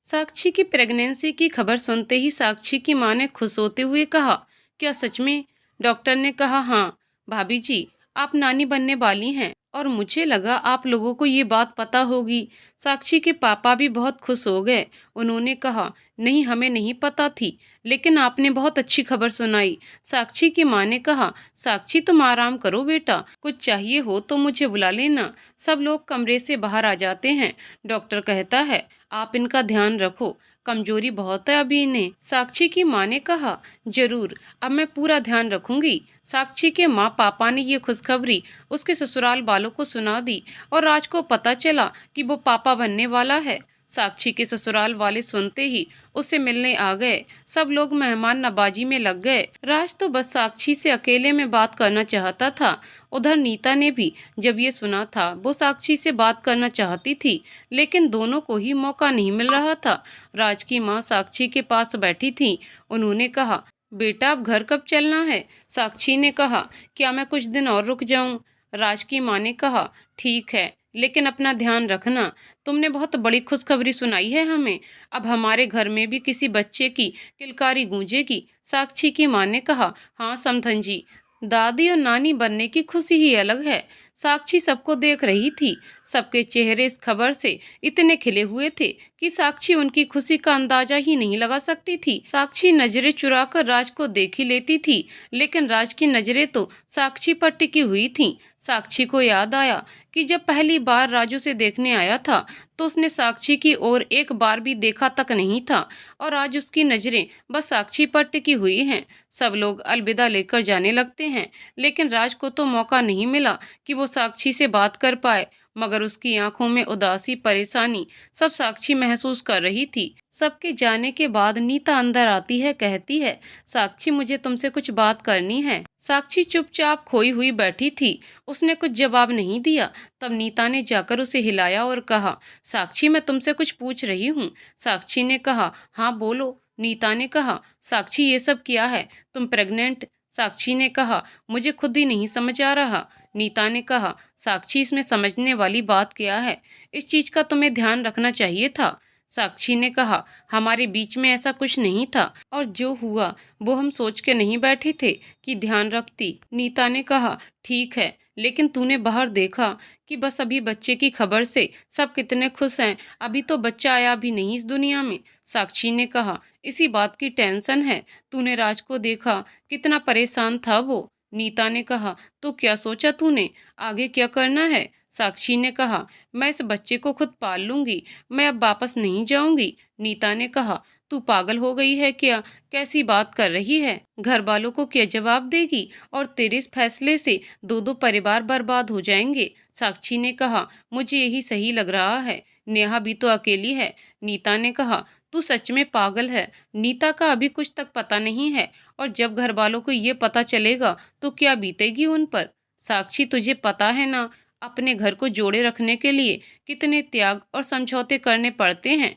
साक्षी की प्रेगनेंसी की खबर सुनते ही साक्षी की मां ने खुश होते हुए कहा, क्या सच में? डॉक्टर ने कहा, हाँ भाभी जी, आप नानी बनने वाली हैं और मुझे लगा आप लोगों को ये बात पता होगी। साक्षी के पापा भी बहुत खुश हो गए। उन्होंने कहा, नहीं हमें नहीं पता थी, लेकिन आपने बहुत अच्छी खबर सुनाई। साक्षी की मां ने कहा, साक्षी तुम आराम करो बेटा, कुछ चाहिए हो तो मुझे बुला लेना। सब लोग कमरे से बाहर आ जाते हैं। डॉक्टर कहता है, आप इनका ध्यान रखो, कमजोरी बहुत है अभी इन्हें। साक्षी की मां ने कहा, जरूर, अब मैं पूरा ध्यान रखूंगी। साक्षी के माँ पापा ने ये खुशखबरी उसके ससुराल वालों को सुना दी और राज को पता चला कि वो पापा बनने वाला है। साक्षी के ससुराल वाले सुनते ही उससे मिलने आ गए। सब लोग मेहमान नवाजी में लग गए। राज तो बस साक्षी से अकेले में बात करना चाहता था। उधर नीता ने भी जब ये सुना था, वो साक्षी से बात करना चाहती थी, लेकिन दोनों को ही मौका नहीं मिल रहा था। राज की माँ साक्षी के पास बैठी थी। उन्होंने कहा, बेटा अब घर कब चलना है? साक्षी ने कहा, क्या मैं कुछ दिन और रुक जाऊं? राज की माँ ने कहा, ठीक है, लेकिन अपना ध्यान रखना। तुमने बहुत बड़ी खुशखबरी सुनाई है हमें। अब हमारे घर में भी किसी बच्चे की किलकारी गूंजेगी। साक्षी की माँ ने कहा, हाँ समधन जी, दादी और नानी बनने की खुशी ही अलग है। साक्षी सबको देख रही थी। सबके चेहरे इस खबर से इतने खिले हुए थे कि साक्षी उनकी खुशी का अंदाजा ही नहीं लगा सकती थी। साक्षी नजरें चुराकर राज को देख ही लेती थी, लेकिन राज की नजरें तो साक्षी पर टिकी हुई थीं। साक्षी को याद आया कि जब पहली बार राजू से देखने आया था तो उसने साक्षी की ओर एक बार भी देखा तक नहीं था, और आज उसकी नजरें बस साक्षी पर टिकी हुई हैं। सब लोग अलविदा लेकर जाने लगते हैं, लेकिन राज को तो मौका नहीं मिला कि वो साक्षी से बात कर पाए। मगर उसकी आंखों में उदासी, परेशानी सब साक्षी महसूस कर रही थी। सबके जाने के बाद नीता अंदर आती है, कहती है, साक्षी मुझे तुमसे कुछ बात करनी है। साक्षी चुपचाप खोई हुई बैठी थी। उसने कुछ जवाब नहीं दिया। तब नीता ने जाकर उसे हिलाया और कहा, साक्षी मैं तुमसे कुछ पूछ रही हूँ। साक्षी ने कहा, हाँ बोलो। नीता ने कहा, साक्षी ये सब क्या है? तुम प्रेग्नेंट? साक्षी ने कहा, मुझे खुद ही नहीं समझ आ रहा। नीता ने कहा, साक्षी इसमें समझने वाली बात क्या है? इस चीज का तुम्हें ध्यान रखना चाहिए था। साक्षी ने कहा, हमारे बीच में ऐसा कुछ नहीं था, और जो हुआ वो हम सोच के नहीं बैठे थे कि ध्यान रखती। नीता ने कहा, ठीक है, लेकिन तूने बाहर देखा कि बस अभी बच्चे की खबर से सब कितने खुश हैं। अभी तो बच्चा आया भी नहीं इस दुनिया में। साक्षी ने कहा, इसी बात की टेंशन है। तूने राज को देखा, कितना परेशान था वो। नीता ने कहा, तो क्या सोचा तूने, आगे क्या करना है? साक्षी ने कहा, मैं इस बच्चे को खुद पाल लूंगी, मैं अब वापस नहीं जाऊंगी। नीता ने कहा, तू पागल हो गई है क्या? कैसी बात कर रही है? घर वालों को क्या जवाब देगी? और तेरे इस फैसले से दो दो परिवार बर्बाद हो जाएंगे। साक्षी ने कहा, मुझे यही सही लग रहा है, नेहा भी तो अकेली है। नीता ने कहा, तू सच में पागल है। नीता का अभी कुछ तक पता नहीं है, और जब घर वालों को ये पता चलेगा तो क्या बीतेगी उन पर। साक्षी तुझे पता है ना, अपने घर को जोड़े रखने के लिए कितने त्याग और समझौते करने पड़ते हैं,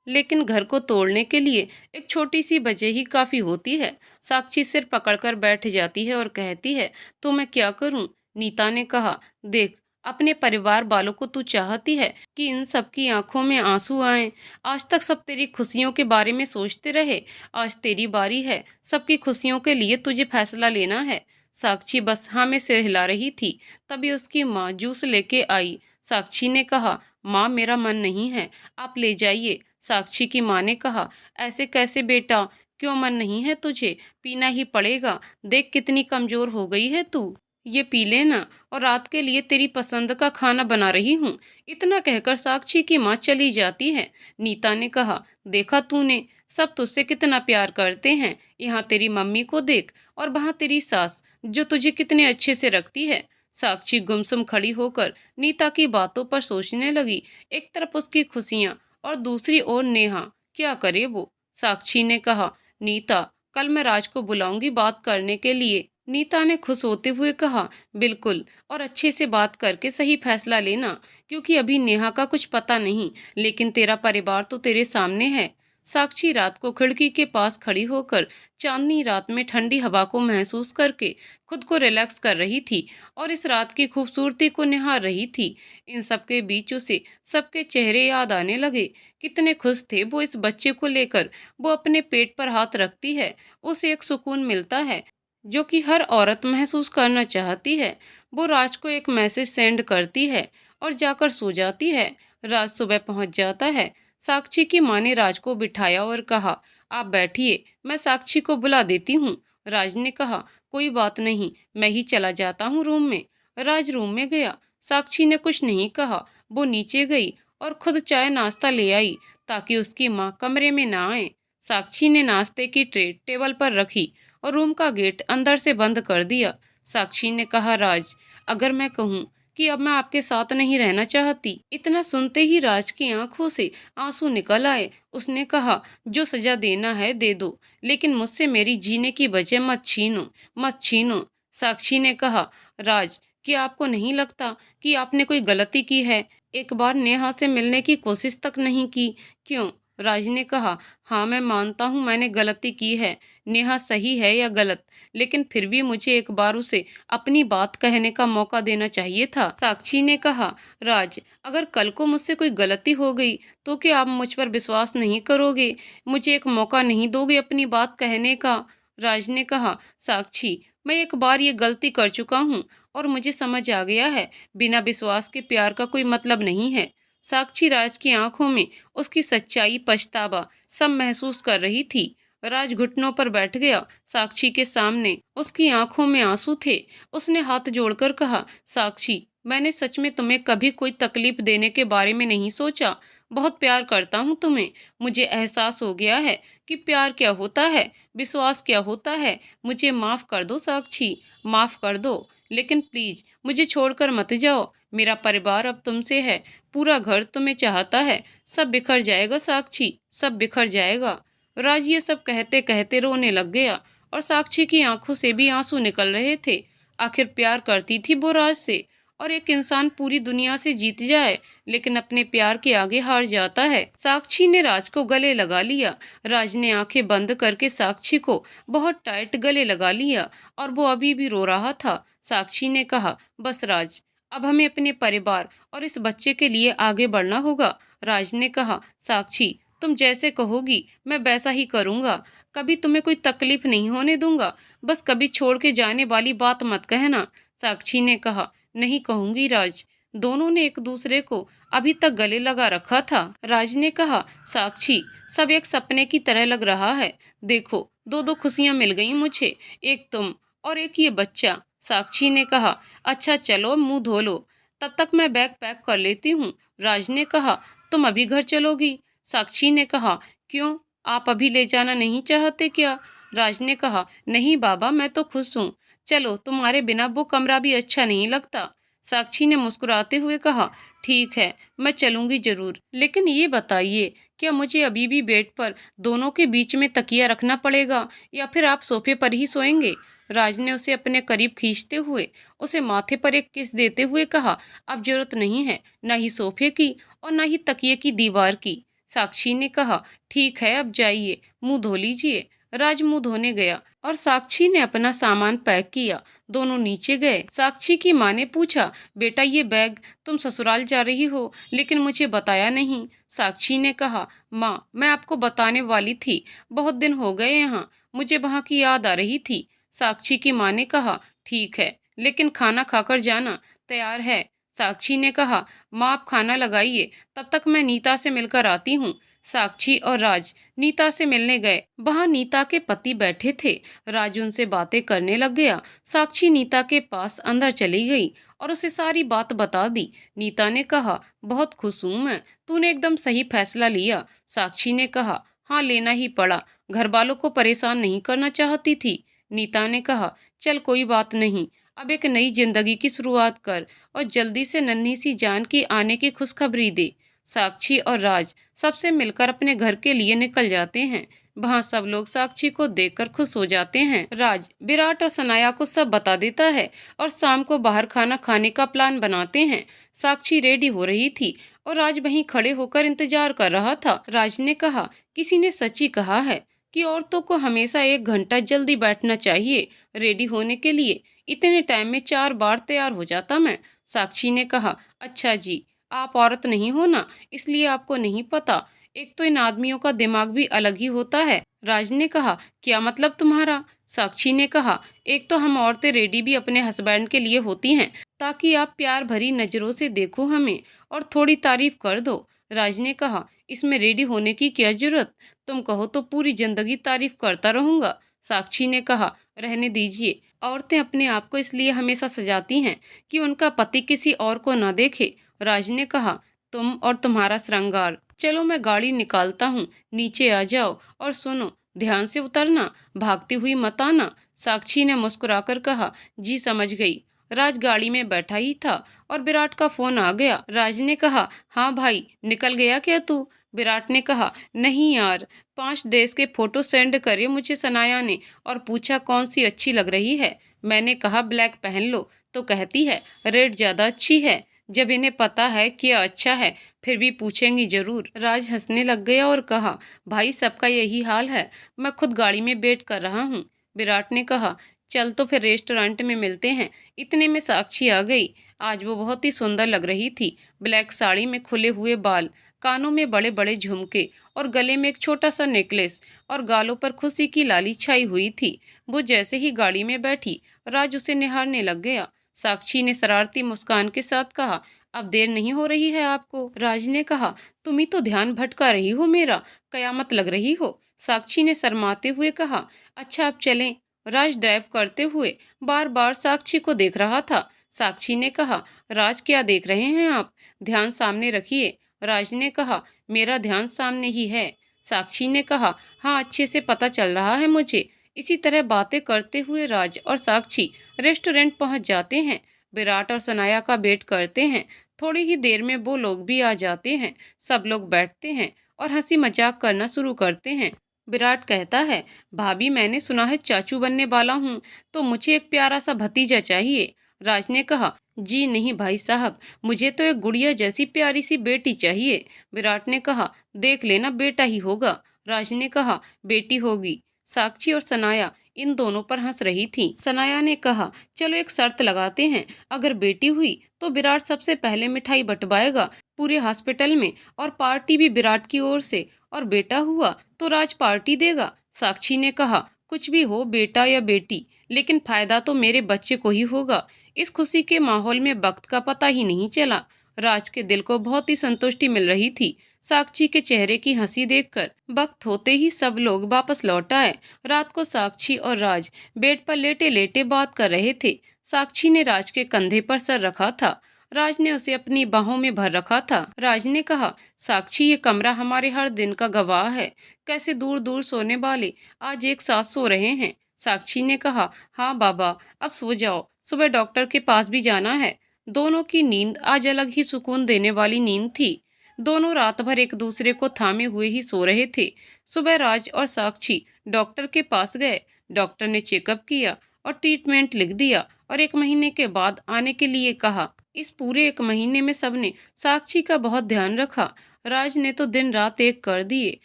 लेकिन घर को तोड़ने के लिए एक छोटी सी वजह ही काफी होती है। साक्षी सिर पकड़कर बैठ जाती है और कहती है, तो मैं क्या करूं? नीता ने कहा, देख, अपने परिवार वालों को तू चाहती है कि इन सब की आंखों में आंसू आए। आज तक सब तेरी खुशियों के बारे में सोचते रहे, आज तेरी बारी है। सबकी खुशियों के लिए तुझे फैसला लेना है। साक्षी बस हाँ में सिर हिला रही थी। तभी उसकी माँ जूस लेके आई। साक्षी ने कहा, माँ मेरा मन नहीं है, आप ले जाइए। साक्षी की माँ ने कहा, ऐसे कैसे बेटा, क्यों मन नहीं है तुझे? पीना ही पड़ेगा, देख कितनी कमजोर हो गई है तू। ये पी लेना, और रात के लिए तेरी पसंद का खाना बना रही हूँ। इतना कहकर साक्षी की माँ चली जाती है। नीता ने कहा, देखा तूने, सब तुझसे कितना प्यार करते हैं। यहाँ तेरी मम्मी को देख, और वहाँ तेरी सास जो तुझे कितने अच्छे से रखती है। साक्षी गुमसुम खड़ी होकर नीता की बातों पर सोचने लगी। एक तरफ उसकी खुशियाँ और दूसरी ओर नेहा, क्या करे वो। साक्षी ने कहा, नीता कल मैं राज को बुलाऊंगी बात करने के लिए। नीता ने खुश होते हुए कहा, बिल्कुल, और अच्छे से बात करके सही फैसला लेना, क्योंकि अभी नेहा का कुछ पता नहीं, लेकिन तेरा परिवार तो तेरे सामने है। साक्षी रात को खिड़की के पास खड़ी होकर चांदनी रात में ठंडी हवा को महसूस करके खुद को रिलैक्स कर रही थी और इस रात की खूबसूरती को निहार रही थी। इन सबके बीच उसे सबके चेहरे याद आने लगे। कितने खुश थे वो इस बच्चे को लेकर। वो अपने पेट पर हाथ रखती है, उसे एक सुकून मिलता है जो कि हर औरत महसूस करना चाहती है। वो राज को एक मैसेज सेंड करती है और जाकर सो जाती है। राज सुबह पहुंच जाता है। साक्षी की माँ ने राज को बिठाया और कहा, आप बैठिए, मैं साक्षी को बुला देती हूँ। राज ने कहा, कोई बात नहीं, मैं ही चला जाता हूँ रूम में। राज रूम में गया। साक्षी ने कुछ नहीं कहा। वो नीचे गई और खुद चाय नाश्ता ले आई ताकि उसकी माँ कमरे में ना आए। साक्षी ने नाश्ते की ट्रे टेबल पर रखी और रूम का गेट अंदर से बंद कर दिया। साक्षी ने कहा, राज, अगर मैं कहूँ कि अब मैं आपके साथ नहीं रहना चाहती। इतना सुनते ही राज की आंखों से आंसू निकल आए। उसने कहा, जो सजा देना है दे दो, लेकिन मुझसे मेरी जीने की वजह मत छीनो, मत छीनो। साक्षी ने कहा, राज, क्या आपको नहीं लगता कि आपने कोई गलती की है? एक बार नेहा से मिलने की कोशिश तक नहीं की? क्यों? राज ने कहा, हाँ, मैं मानता हूँ मैंने गलती की है। नेहा सही है या गलत, लेकिन फिर भी मुझे एक बार उसे अपनी बात कहने का मौका देना चाहिए था। साक्षी ने कहा, राज, अगर कल को मुझसे कोई गलती हो गई तो क्या आप मुझ पर विश्वास नहीं करोगे? मुझे एक मौका नहीं दोगे अपनी बात कहने का? राज ने कहा, साक्षी, मैं एक बार ये गलती कर चुका हूँ और मुझे समझ आ गया है, बिना विश्वास के प्यार का कोई मतलब नहीं है। साक्षी राज की आंखों में उसकी सच्चाई, पछतावा सब महसूस कर रही थी। राज घुटनों पर बैठ गया साक्षी के सामने। उसकी आंखों में आंसू थे। उसने हाथ जोड़कर कहा, साक्षी, मैंने सच में तुम्हें कभी कोई तकलीफ देने के बारे में नहीं सोचा। बहुत प्यार करता हूँ तुम्हें। मुझे एहसास हो गया है कि प्यार क्या होता है, विश्वास क्या होता है। मुझे माफ कर दो साक्षी, माफ कर दो, लेकिन प्लीज मुझे छोड़कर मत जाओ। मेरा परिवार अब तुमसे है, पूरा घर तुम्हें चाहता है। सब बिखर जाएगा साक्षी, सब बिखर जाएगा। राज ये सब कहते कहते रोने लग गया और साक्षी की आंखों से भी आंसू निकल रहे थे। आखिर प्यार करती थी वो राज से, और एक इंसान पूरी दुनिया से जीत जाए लेकिन अपने प्यार के आगे हार जाता है। साक्षी ने राज को गले लगा लिया। राज ने आंखें बंद करके साक्षी को बहुत टाइट गले लगा लिया और वो अभी भी रो रहा था। साक्षी ने कहा, बस राज, अब हमें अपने परिवार और इस बच्चे के लिए आगे बढ़ना होगा। राज ने कहा, साक्षी, तुम जैसे कहोगी मैं वैसा ही करूँगा। कभी तुम्हें कोई तकलीफ नहीं होने दूंगा। बस कभी छोड़ के जाने वाली बात मत कहना। साक्षी ने कहा, नहीं कहूँगी राज। दोनों ने एक दूसरे को अभी तक गले लगा रखा था। राज ने कहा, साक्षी, सब एक सपने की तरह लग रहा है। देखो, दो दो खुशियाँ मिल गई मुझे, एक तुम और एक ये बच्चा। साक्षी ने कहा, अच्छा चलो मुंह धो लो, तब तक मैं बैग पैक कर लेती हूँ। राज ने कहा, तुम अभी घर चलोगी? साक्षी ने कहा, क्यों, आप अभी ले जाना नहीं चाहते क्या? राज ने कहा, नहीं बाबा, मैं तो खुश हूँ। चलो, तुम्हारे बिना वो कमरा भी अच्छा नहीं लगता। साक्षी ने मुस्कुराते हुए कहा, ठीक है, मैं चलूंगी जरूर, लेकिन ये बताइए, क्या मुझे अभी भी बेड पर दोनों के बीच में तकिया रखना पड़ेगा या फिर आप सोफे पर ही सोएंगे? राज ने उसे अपने करीब खींचते हुए उसे माथे पर एक किस देते हुए कहा, अब जरूरत नहीं है, न ही सोफे की और न ही तकिए की दीवार की। साक्षी ने कहा, ठीक है, अब जाइए, मुंह धो लीजिए। राज मुंह धोने गया और साक्षी ने अपना सामान पैक किया। दोनों नीचे गए। साक्षी की माँ ने पूछा, बेटा, ये बैग, तुम ससुराल जा रही हो लेकिन मुझे बताया नहीं। साक्षी ने कहा, माँ, मैं आपको बताने वाली थी, बहुत दिन हो गए यहाँ, मुझे वहाँ की याद आ रही थी। साक्षी की माँ ने कहा, ठीक है, लेकिन खाना खाकर जाना। तैयार है? साक्षी ने कहा, माँ, आप खाना लगाइए, तब तक मैं नीता से मिलकर आती हूँ। साक्षी और राज नीता से मिलने गए। वहां नीता के पति बैठे थे। राज उनसे बातें करने लग गया। साक्षी नीता के पास अंदर चली गई और उसे सारी बात बता दी। नीता ने कहा, बहुत खुश हूं मैं, तूने एकदम सही फैसला लिया। साक्षी ने कहा, हाँ, लेना ही पड़ा, घर वालों को परेशान नहीं करना चाहती थी। नीता ने कहा, चल कोई बात नहीं, अब एक नई जिंदगी की शुरुआत कर और जल्दी से नन्ही सी जान की आने की खुशखबरी दे। साक्षी और राज सबसे मिलकर अपने घर के लिए निकल जाते हैं। वहाँ सब लोग साक्षी को देखकर खुश हो जाते हैं। राज विराट और सनाया को सब बता देता है और शाम को बाहर खाना खाने का प्लान बनाते हैं। साक्षी रेडी हो रही थी और राज वहीं खड़े होकर इंतजार कर रहा था। राज ने कहा, किसी ने सच ही कहा है कि औरतों को हमेशा 1 घंटा जल्दी बैठना चाहिए रेडी होने के लिए। इतने टाइम में 4 बार तैयार हो जाता मैं। साक्षी ने कहा, अच्छा जी, आप औरत नहीं हो ना, इसलिए आपको नहीं पता। एक तो इन आदमियों का दिमाग भी अलग ही होता है। राज ने कहा, क्या मतलब तुम्हारा? साक्षी ने कहा, एक तो हम औरतें रेडी भी अपने हस्बैंड के लिए होती हैं ताकि आप प्यार भरी नजरों से देखो हमें और थोड़ी तारीफ कर दो। राज ने कहा, इसमें रेडी होने की क्या जरूरत? तुम कहो तो पूरी जिंदगी तारीफ करता रहूंगा। साक्षी ने कहा, रहने दीजिए, औरतें अपने आप को इसलिए हमेशा सजाती हैं कि उनका पति किसी और को ना देखे। राज ने कहा, तुम और तुम्हारा श्रृंगार। चलो मैं गाड़ी निकालता हूँ, नीचे आ जाओ और सुनो, ध्यान से उतरना, भागती हुई मत आना। साक्षी ने मुस्कुराकर कहा, जी समझ गई। राज गाड़ी में बैठा ही था और विराट का फोन आ गया। राज ने कहा, हाँ भाई, निकल गया क्या तू? विराट ने कहा, नहीं यार, 5 ड्रेस के फोटो सेंड करे मुझे सनाया ने और पूछा कौन सी अच्छी लग रही है। मैंने कहा ब्लैक पहन लो, तो कहती है रेड ज्यादा अच्छी है। जब इन्हें पता है कि अच्छा है फिर भी पूछेंगी जरूर। राज हंसने लग गया और कहा, भाई सबका यही हाल है, मैं खुद गाड़ी में वेट कर रहा हूँ। विराट ने कहा, चल तो फिर रेस्टोरेंट में मिलते हैं। इतने में साक्षी आ गई। आज वो बहुत ही सुंदर लग रही थी। ब्लैक साड़ी में खुले हुए बाल, कानों में बड़े बड़े झुमके और गले में एक छोटा सा नेकलेस और गालों पर खुशी की लाली छाई हुई थी। वो जैसे ही गाड़ी में बैठी, राज उसे निहारने लग गया। साक्षी ने शरारती मुस्कान के साथ कहा, अब देर नहीं हो रही है आपको? राज ने कहा, तुम ही तो ध्यान भटका रही हो मेरा, कयामत लग रही हो। साक्षी ने शर्माते हुए कहा, अच्छा अब चलें। राज ड्राइव करते हुए बार बार साक्षी को देख रहा था। साक्षी ने कहा, राज क्या देख रहे हैं आप? ध्यान सामने रखिए। राज ने कहा, मेरा ध्यान सामने ही है। साक्षी ने कहा, हाँ अच्छे से पता चल रहा है मुझे। इसी तरह बातें करते हुए राज और साक्षी रेस्टोरेंट पहुंच जाते हैं। विराट और सनाया का वेट करते हैं। थोड़ी ही देर में वो लोग भी आ जाते हैं। सब लोग बैठते हैं और हंसी मजाक करना शुरू करते हैं। विराट कहता है, भाभी मैंने सुना है चाचू बनने वाला हूँ, तो मुझे एक प्यारा सा भतीजा चाहिए। राज ने कहा, जी नहीं भाई साहब, मुझे तो एक गुड़िया जैसी प्यारी सी बेटी चाहिए। विराट ने कहा, देख लेना बेटा ही होगा। राज ने कहा, बेटी होगी। साक्षी और सनाया इन दोनों पर हंस रही थी। सनाया ने कहा, चलो एक शर्त लगाते हैं, अगर बेटी हुई तो विराट सबसे पहले मिठाई बंटवाएगा पूरे हॉस्पिटल में और पार्टी भी विराट की ओर से, और बेटा हुआ तो राज पार्टी देगा। साक्षी ने कहा, कुछ भी हो बेटा या बेटी, लेकिन फायदा तो मेरे बच्चे को ही होगा। इस खुशी के माहौल में वक्त का पता ही नहीं चला। राज के दिल को बहुत ही संतुष्टि मिल रही थी साक्षी के चेहरे की हंसी देखकर। वक्त होते ही सब लोग वापस लौट आए। रात को साक्षी और राज बेड पर लेटे लेटे बात कर रहे थे। साक्षी ने राज के कंधे पर सर रखा था। राज ने उसे अपनी बाहों में भर रखा था। राज ने कहा, साक्षी ये कमरा हमारे हर दिन का गवाह है। कैसे दूर दूर सोने वाले आज एक साथ सो रहे हैं। साक्षी ने कहा, हाँ बाबा, अब सो जाओ, सुबह डॉक्टर के पास भी जाना है। दोनों की नींद आज अलग ही सुकून देने वाली नींद थी। दोनों रात भर एक दूसरे को थामे हुए ही सो रहे थे। सुबह राज और साक्षी डॉक्टर के पास गए। डॉक्टर ने चेकअप किया और ट्रीटमेंट लिख दिया और 1 महीने के बाद आने के लिए कहा। इस पूरे 1 महीने में सबने साक्षी का बहुत ध्यान रखा। राज ने तो दिन रात एक कर दिए,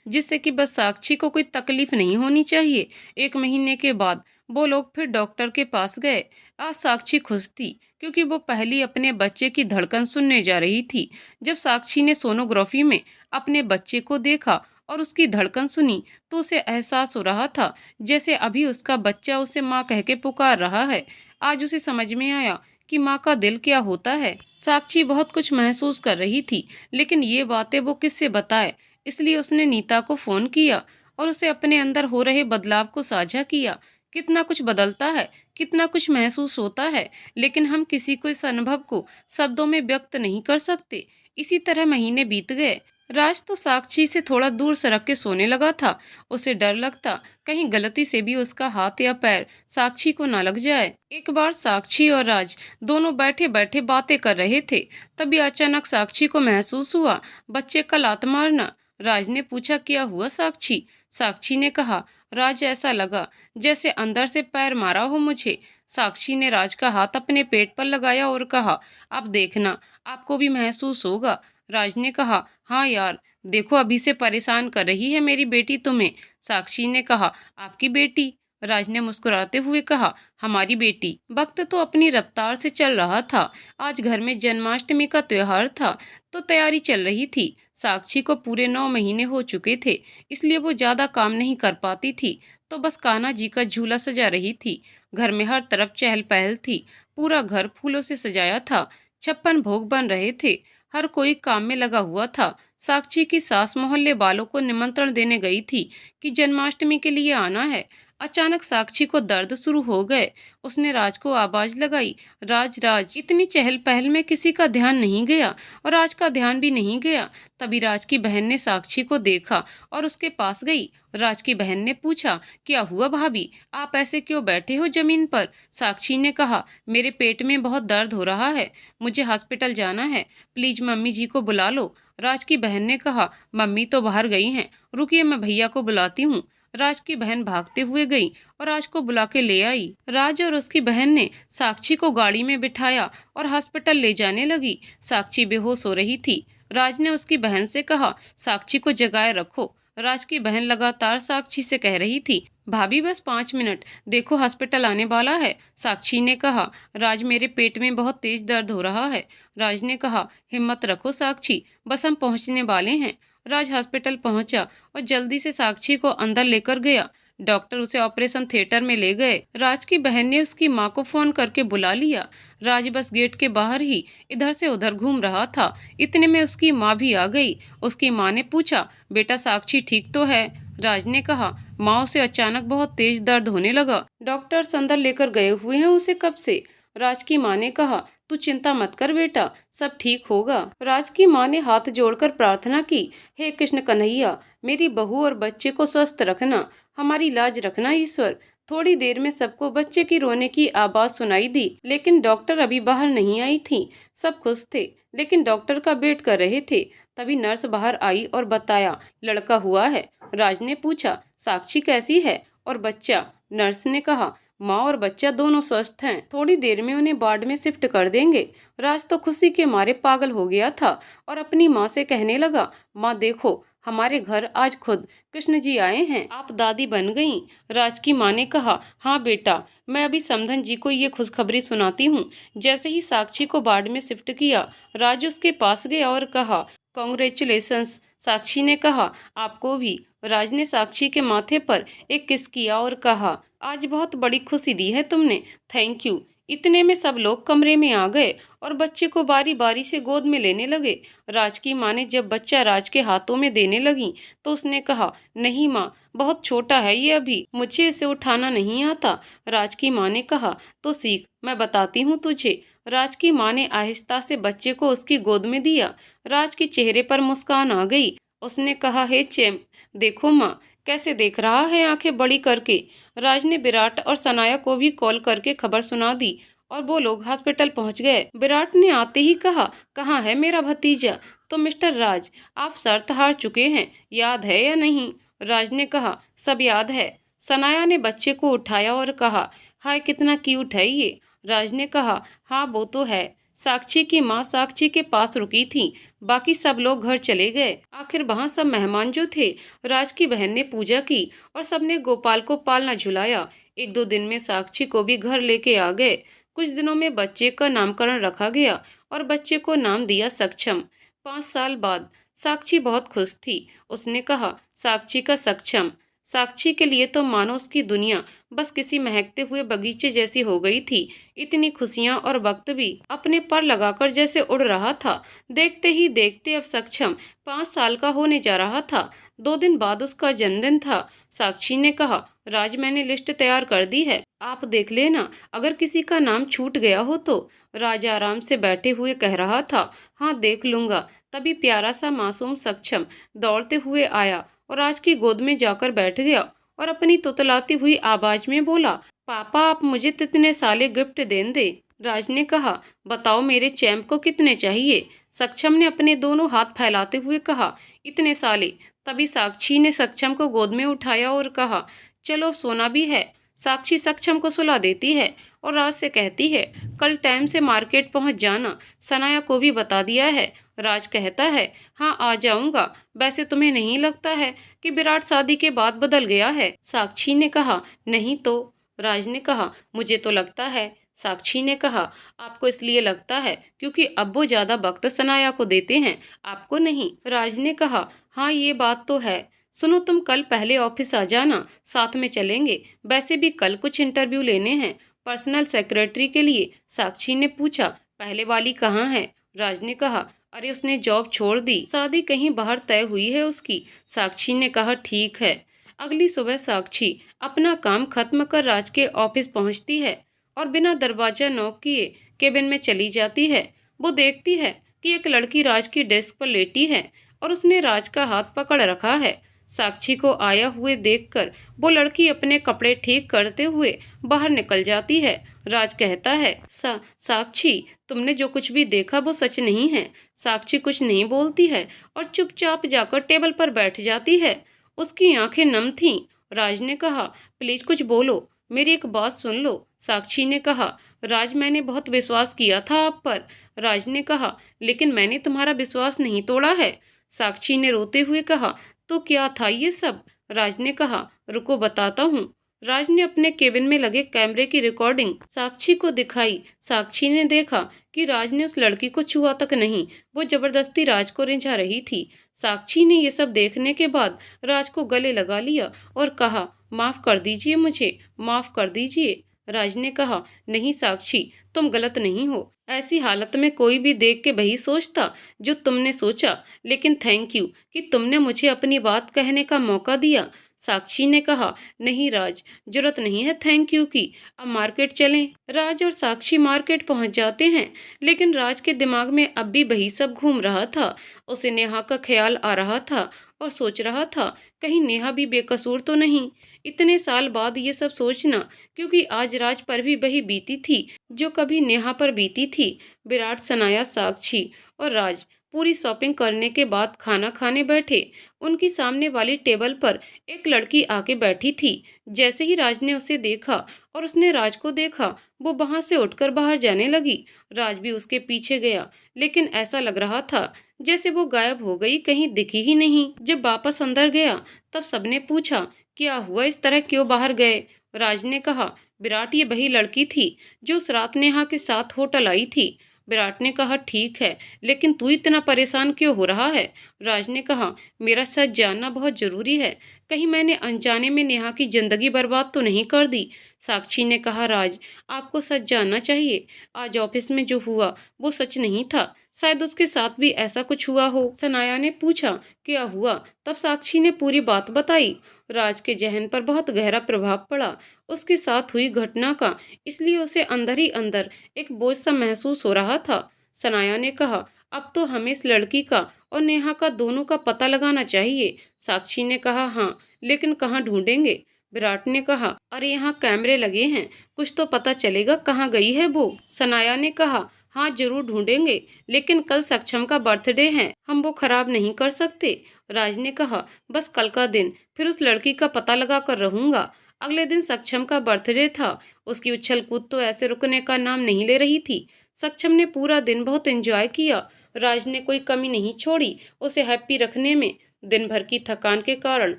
जिससे कि बस साक्षी को कोई तकलीफ नहीं होनी चाहिए। 1 महीने के बाद वो लोग फिर डॉक्टर के पास गए। आज साक्षी खुश थी क्योंकि वो पहली अपने बच्चे की धड़कन सुनने जा रही थी। जब साक्षी ने सोनोग्राफी में अपने बच्चे को देखा और उसकी धड़कन सुनी तो उसे एहसास हो रहा था जैसे अभी उसका बच्चा उसे माँ कह के पुकार रहा है। आज उसे समझ में आया कि माँ का दिल क्या होता है। साक्षी बहुत कुछ महसूस कर रही थी, लेकिन ये बातें वो किससे बताए, इसलिए उसने नीता को फोन किया और उसे अपने अंदर हो रहे बदलाव को साझा किया। कितना कुछ बदलता है, कितना कुछ महसूस होता है, लेकिन हम किसी को इस अनुभव को शब्दों में व्यक्त नहीं कर सकते। इसी तरह महीने बीत गए। राज तो साक्षी से थोड़ा दूर सरक के सोने लगा था। उसे डर लगता कहीं गलती से भी उसका हाथ या पैर साक्षी को ना लग जाए। एक बार साक्षी और राज दोनों बैठे बैठे बातें कर रहे थे। तभी अचानक साक्षी को महसूस हुआ बच्चे का लात मारना। राज ने पूछा, क्या हुआ साक्षी? साक्षी ने कहा, राज ऐसा लगा जैसे अंदर से पैर मारा हो मुझे। साक्षी ने राज का हाथ अपने पेट पर लगाया और कहा, अब देखना आपको भी महसूस होगा। राज ने कहा, हाँ यार, देखो अभी से परेशान कर रही है मेरी बेटी तुम्हें। साक्षी ने कहा, आपकी बेटी? राज ने मुस्कुराते हुए कहा, हमारी बेटी। वक्त तो अपनी रफ्तार से चल रहा था। आज घर में जन्माष्टमी का त्योहार था, तो तैयारी चल रही थी। साक्षी को पूरे 9 महीने हो चुके थे, इसलिए वो ज्यादा काम नहीं कर पाती थी, तो बस कान्हा जी का झूला सजा रही थी। घर में हर तरफ चहल पहल थी। पूरा घर फूलों से सजाया था। 56 भोग बन रहे थे। हर कोई काम में लगा हुआ था। साक्षी की सास मोहल्ले वालों को निमंत्रण देने गई थी कि जन्माष्टमी के लिए आना है। अचानक साक्षी को दर्द शुरू हो गए। उसने राज को आवाज लगाई, राज राज। इतनी चहल पहल में किसी का ध्यान नहीं गया और राज का ध्यान भी नहीं गया। तभी राज की बहन ने साक्षी को देखा और उसके पास गई। राज की बहन ने पूछा, क्या हुआ भाभी, आप ऐसे क्यों बैठे हो जमीन पर? साक्षी ने कहा, मेरे पेट में बहुत दर्द हो रहा है, मुझे हॉस्पिटल जाना है, प्लीज मम्मी जी को बुला लो। राज की बहन ने कहा, मम्मी तो बाहर गई हैं, रुकिए मैं भैया को बुलाती हूँ। राज की बहन भागते हुए गई और राज को बुला के ले आई। राज और उसकी बहन ने साक्षी को गाड़ी में बिठाया और हॉस्पिटल ले जाने लगी। साक्षी बेहोश हो रही थी। राज ने उसकी बहन से कहा, साक्षी को जगाए रखो। राज की बहन लगातार साक्षी से कह रही थी, भाभी बस 5 मिनट, देखो हॉस्पिटल आने वाला है। साक्षी ने कहा, राज मेरे पेट में बहुत तेज दर्द हो रहा है। राज ने कहा, हिम्मत रखो साक्षी, बस हम पहुंचने वाले हैं। राज हॉस्पिटल पहुंचा और जल्दी से साक्षी को अंदर लेकर गया। डॉक्टर उसे ऑपरेशन थिएटर में ले गए। राज की बहन ने उसकी माँ को फोन करके बुला लिया। राज बस गेट के बाहर ही इधर से उधर घूम रहा था। इतने में उसकी माँ भी आ गई। उसकी माँ ने पूछा, बेटा साक्षी ठीक तो है? राज ने कहा, माँ उसे अचानक बहुत तेज दर्द होने लगा, डॉक्टर्स अंदर लेकर गए हुए हैं उसे कब से। राज की माँ ने कहा, तू चिंता मत कर बेटा, सब ठीक होगा। राज की माँ ने हाथ जोड़कर प्रार्थना की, हे कृष्ण कन्हैया, मेरी बहू और बच्चे को स्वस्थ रखना, हमारी लाज रखना ईश्वर। थोड़ी देर में सबको बच्चे की रोने की आवाज सुनाई दी, लेकिन डॉक्टर अभी बाहर नहीं आई थी। सब खुश थे, लेकिन डॉक्टर का वेट कर रहे थे। तभी नर्स बाहर आई और बताया, लड़का हुआ है। राज ने पूछा, साक्षी कैसी है और बच्चा? नर्स ने कहा, माँ और बच्चा दोनों स्वस्थ हैं, थोड़ी देर में उन्हें वार्ड में शिफ्ट कर देंगे। राज तो खुशी के मारे पागल हो गया था और अपनी माँ से कहने लगा, माँ देखो, हमारे घर आज खुद कृष्ण जी आए हैं, आप दादी बन गईं। राज की माँ ने कहा, हाँ बेटा, मैं अभी समधन जी को ये खुशखबरी सुनाती हूँ। जैसे ही साक्षी को वार्ड में शिफ्ट किया, राज उसके पास गया और कहा, कॉन्ग्रेचुलेशंस। साक्षी ने कहा, आपको भी। राज ने साक्षी के माथे पर एक किस किया और कहा, आज बहुत बड़ी खुशी दी है तुमने, थैंक यू। इतने में सब लोग कमरे में आ गए और बच्चे को बारी बारी से गोद में लेने लगे। राज की माँ ने जब बच्चा राज के हाथों में देने लगी तो उसने कहा, नहीं माँ, बहुत छोटा है ये, अभी मुझे इसे उठाना नहीं आता। राज की माँ ने कहा, तो सीख, मैं बताती हूँ तुझे। राज की माँ ने आहिस्ता से बच्चे को उसकी गोद में दिया। राज के चेहरे पर मुस्कान आ गई। उसने कहा, हे चैंप, देखो माँ कैसे देख रहा है आंखें बड़ी करके। राज ने विराट और सनाया को भी कॉल करके खबर सुना दी और वो लोग हॉस्पिटल पहुंच गए। विराट ने आते ही कहा, कहाँ है मेरा भतीजा? तो मिस्टर राज, आप शर्त हार चुके हैं, याद है या नहीं? राज ने कहा, सब याद है। सनाया ने बच्चे को उठाया और कहा, हाय कितना क्यूट है ये। राज ने कहा, हाँ वो तो है। साक्षी की माँ साक्षी के पास रुकी थी, बाकी सब लोग घर चले गए। आखिर वहाँ सब मेहमान जो थे, राज की बहन ने पूजा की और सबने गोपाल को पालना झुलाया। 1-2 दिन में साक्षी को भी घर लेके आ गए। कुछ दिनों में बच्चे का नामकरण रखा गया और बच्चे को नाम दिया सक्षम। 5 साल बाद साक्षी बहुत खुश थी। उसने कहा, साक्षी का सक्षम। साक्षी के लिए तो मानो उसकी दुनिया बस किसी महकते हुए बगीचे जैसी हो गई थी। इतनी खुशियां और वक्त भी अपने पर लगाकर जैसे उड़ रहा था। देखते ही देखते अब सक्षम 5 साल का होने जा रहा था। 2 दिन बाद उसका जन्मदिन था। साक्षी ने कहा, राज मैंने लिस्ट तैयार कर दी है, आप देख लेना, अगर किसी का नाम छूट गया हो तो। राज आराम से बैठे हुए कह रहा था, हाँ देख लूंगा। तभी प्यारा सा मासूम सक्षम दौड़ते हुए आया और राज की गोद में जाकर बैठ गया और अपनी तुतलाती हुई आवाज में बोला, पापा आप मुझे कितने साले गिफ्ट दें दे। राज ने कहा, बताओ मेरे चैंप को कितने चाहिए? सक्षम ने अपने दोनों हाथ फैलाते हुए कहा, इतने साले। तभी साक्षी ने सक्षम को गोद में उठाया और कहा, चलो सोना भी है। साक्षी सक्षम को सुला देती है और राज से कहती है, कल टाइम से मार्केट पहुंच जाना, सनाया को भी बता दिया है। राज कहता है, हाँ आ जाऊंगा। वैसे तुम्हें नहीं लगता है कि विराट शादी के बाद बदल गया है? साक्षी ने कहा, नहीं तो। राज ने कहा, मुझे तो लगता है। साक्षी ने कहा, आपको इसलिए लगता है क्योंकि अब वो ज्यादा वक्त सनाया को देते हैं, आपको नहीं। राज ने कहा, हाँ ये बात तो है। सुनो, तुम कल पहले ऑफिस आ जाना, साथ में चलेंगे। वैसे भी कल कुछ इंटरव्यू लेने हैं पर्सनल सेक्रेटरी के लिए। साक्षी ने पूछा, पहले वाली कहाँ है? राज ने कहा, अरे उसने जॉब छोड़ दी, शादी कहीं बाहर तय हुई है उसकी। साक्षी ने कहा, ठीक है। अगली सुबह साक्षी अपना काम खत्म कर राज के ऑफिस पहुंचती है और बिना दरवाजा नॉक किए केबिन में चली जाती है। वो देखती है कि एक लड़की राज की डेस्क पर लेटी है और उसने राज का हाथ पकड़ रखा है। साक्षी को आया हुए देखकर वो लड़की अपने कपड़े ठीक करते हुए बाहर निकल जाती है। राज कहता है, साक्षी, तुमने जो कुछ भी देखा वो सच नहीं है। साक्षी कुछ नहीं बोलती है और चुपचाप जाकर टेबल पर बैठ जाती है। उसकी आंखें नम थीं। राज ने कहा, प्लीज कुछ बोलो, मेरी एक बात सुन लो। साक्षी ने कहा, राज, मैंने बहुत विश्वास किया था आप पर। राज ने कहा, लेकिन मैंने तुम्हारा विश्वास नहीं तोड़ा है। साक्षी ने रोते हुए कहा, तो क्या था ये सब? राज ने कहा, रुको बताता हूँ। राज ने अपने केबिन में लगे कैमरे की रिकॉर्डिंग साक्षी को दिखाई। साक्षी ने देखा कि राज ने उस लड़की को छुआ तक नहीं, वो जबरदस्ती राज को रिझा रही थी। साक्षी ने ये सब देखने के बाद राज को गले लगा लिया और कहा, माफ कर दीजिए मुझे, माफ कर दीजिए। राज ने कहा, नहीं साक्षी, तुम गलत नहीं हो। ऐसी हालत में कोई भी देख के वही सोचता जो तुमने सोचा, लेकिन थैंक यू कि तुमने मुझे अपनी बात कहने का मौका दिया। साक्षी ने कहा, नहीं राज, जरूरत नहीं है थैंक यू की, अब मार्केट चलें। राज और साक्षी मार्केट पहुंच जाते हैं, लेकिन राज के दिमाग में अब भी वही सब घूम रहा था। उसे नेहा का ख्याल आ रहा था और सोच रहा था, कहीं नेहा भी बेकसूर तो नहीं। इतने साल बाद ये सब सोचना, क्योंकि आज राज पर भी वही बीती थी जो कभी नेहा पर बीती थी। विराट, सनाया, साक्षी और राज पूरी शॉपिंग करने के बाद खाना खाने बैठे। उनकी सामने वाली टेबल पर एक लड़की आके बैठी थी। जैसे ही राज ने उसे देखा और उसने राज को देखा, वो वहां से उठकर बाहर जाने लगी। राज भी उसके पीछे गया, लेकिन ऐसा लग रहा था जैसे वो गायब हो गई, कहीं दिखी ही नहीं। जब वापस अंदर गया तब सबने पूछा, क्या हुआ, इस तरह क्यों बाहर गए? राज ने कहा, विराट, ये वही लड़की थी जो उस रात नेहा के साथ होटल आई थी। विराट ने कहा, ठीक है, लेकिन तू इतना परेशान क्यों हो रहा है? राज ने कहा, मेरा सच जानना बहुत जरूरी है, कहीं मैंने अनजाने में नेहा की जिंदगी बर्बाद तो नहीं कर दी। साक्षी ने कहा, राज, आपको सच जानना चाहिए। आज ऑफिस में जो हुआ वो सच नहीं था, शायद उसके साथ भी ऐसा कुछ हुआ हो। सनाया ने पूछा, क्या हुआ? तब साक्षी ने पूरी बात बताई। राज के जहन पर बहुत गहरा प्रभाव पड़ा उसके साथ हुई घटना का, इसलिए उसे अंदर ही अंदर एक बोझ सा महसूस हो रहा था। सनाया ने कहा, अब तो हमें इस लड़की का और नेहा का दोनों का पता लगाना चाहिए। साक्षी ने कहा, हाँ, लेकिन कहाँ ढूंढेंगे? विराट ने कहा, अरे यहाँ कैमरे लगे हैं, कुछ तो पता चलेगा कहाँ गई है वो। सनाया ने कहा, हाँ जरूर ढूंढेंगे, लेकिन कल सक्षम का बर्थडे है, हम वो खराब नहीं कर सकते। राज ने कहा, बस कल का दिन, फिर उस लड़की का पता लगा कर रहूंगा। अगले दिन सक्षम का बर्थडे था। उसकी उछल कूद तो ऐसे रुकने का नाम नहीं ले रही थी। सक्षम ने पूरा दिन बहुत एंजॉय किया। राज ने कोई कमी नहीं छोड़ी उसे हैप्पी रखने में। दिन भर की थकान के कारण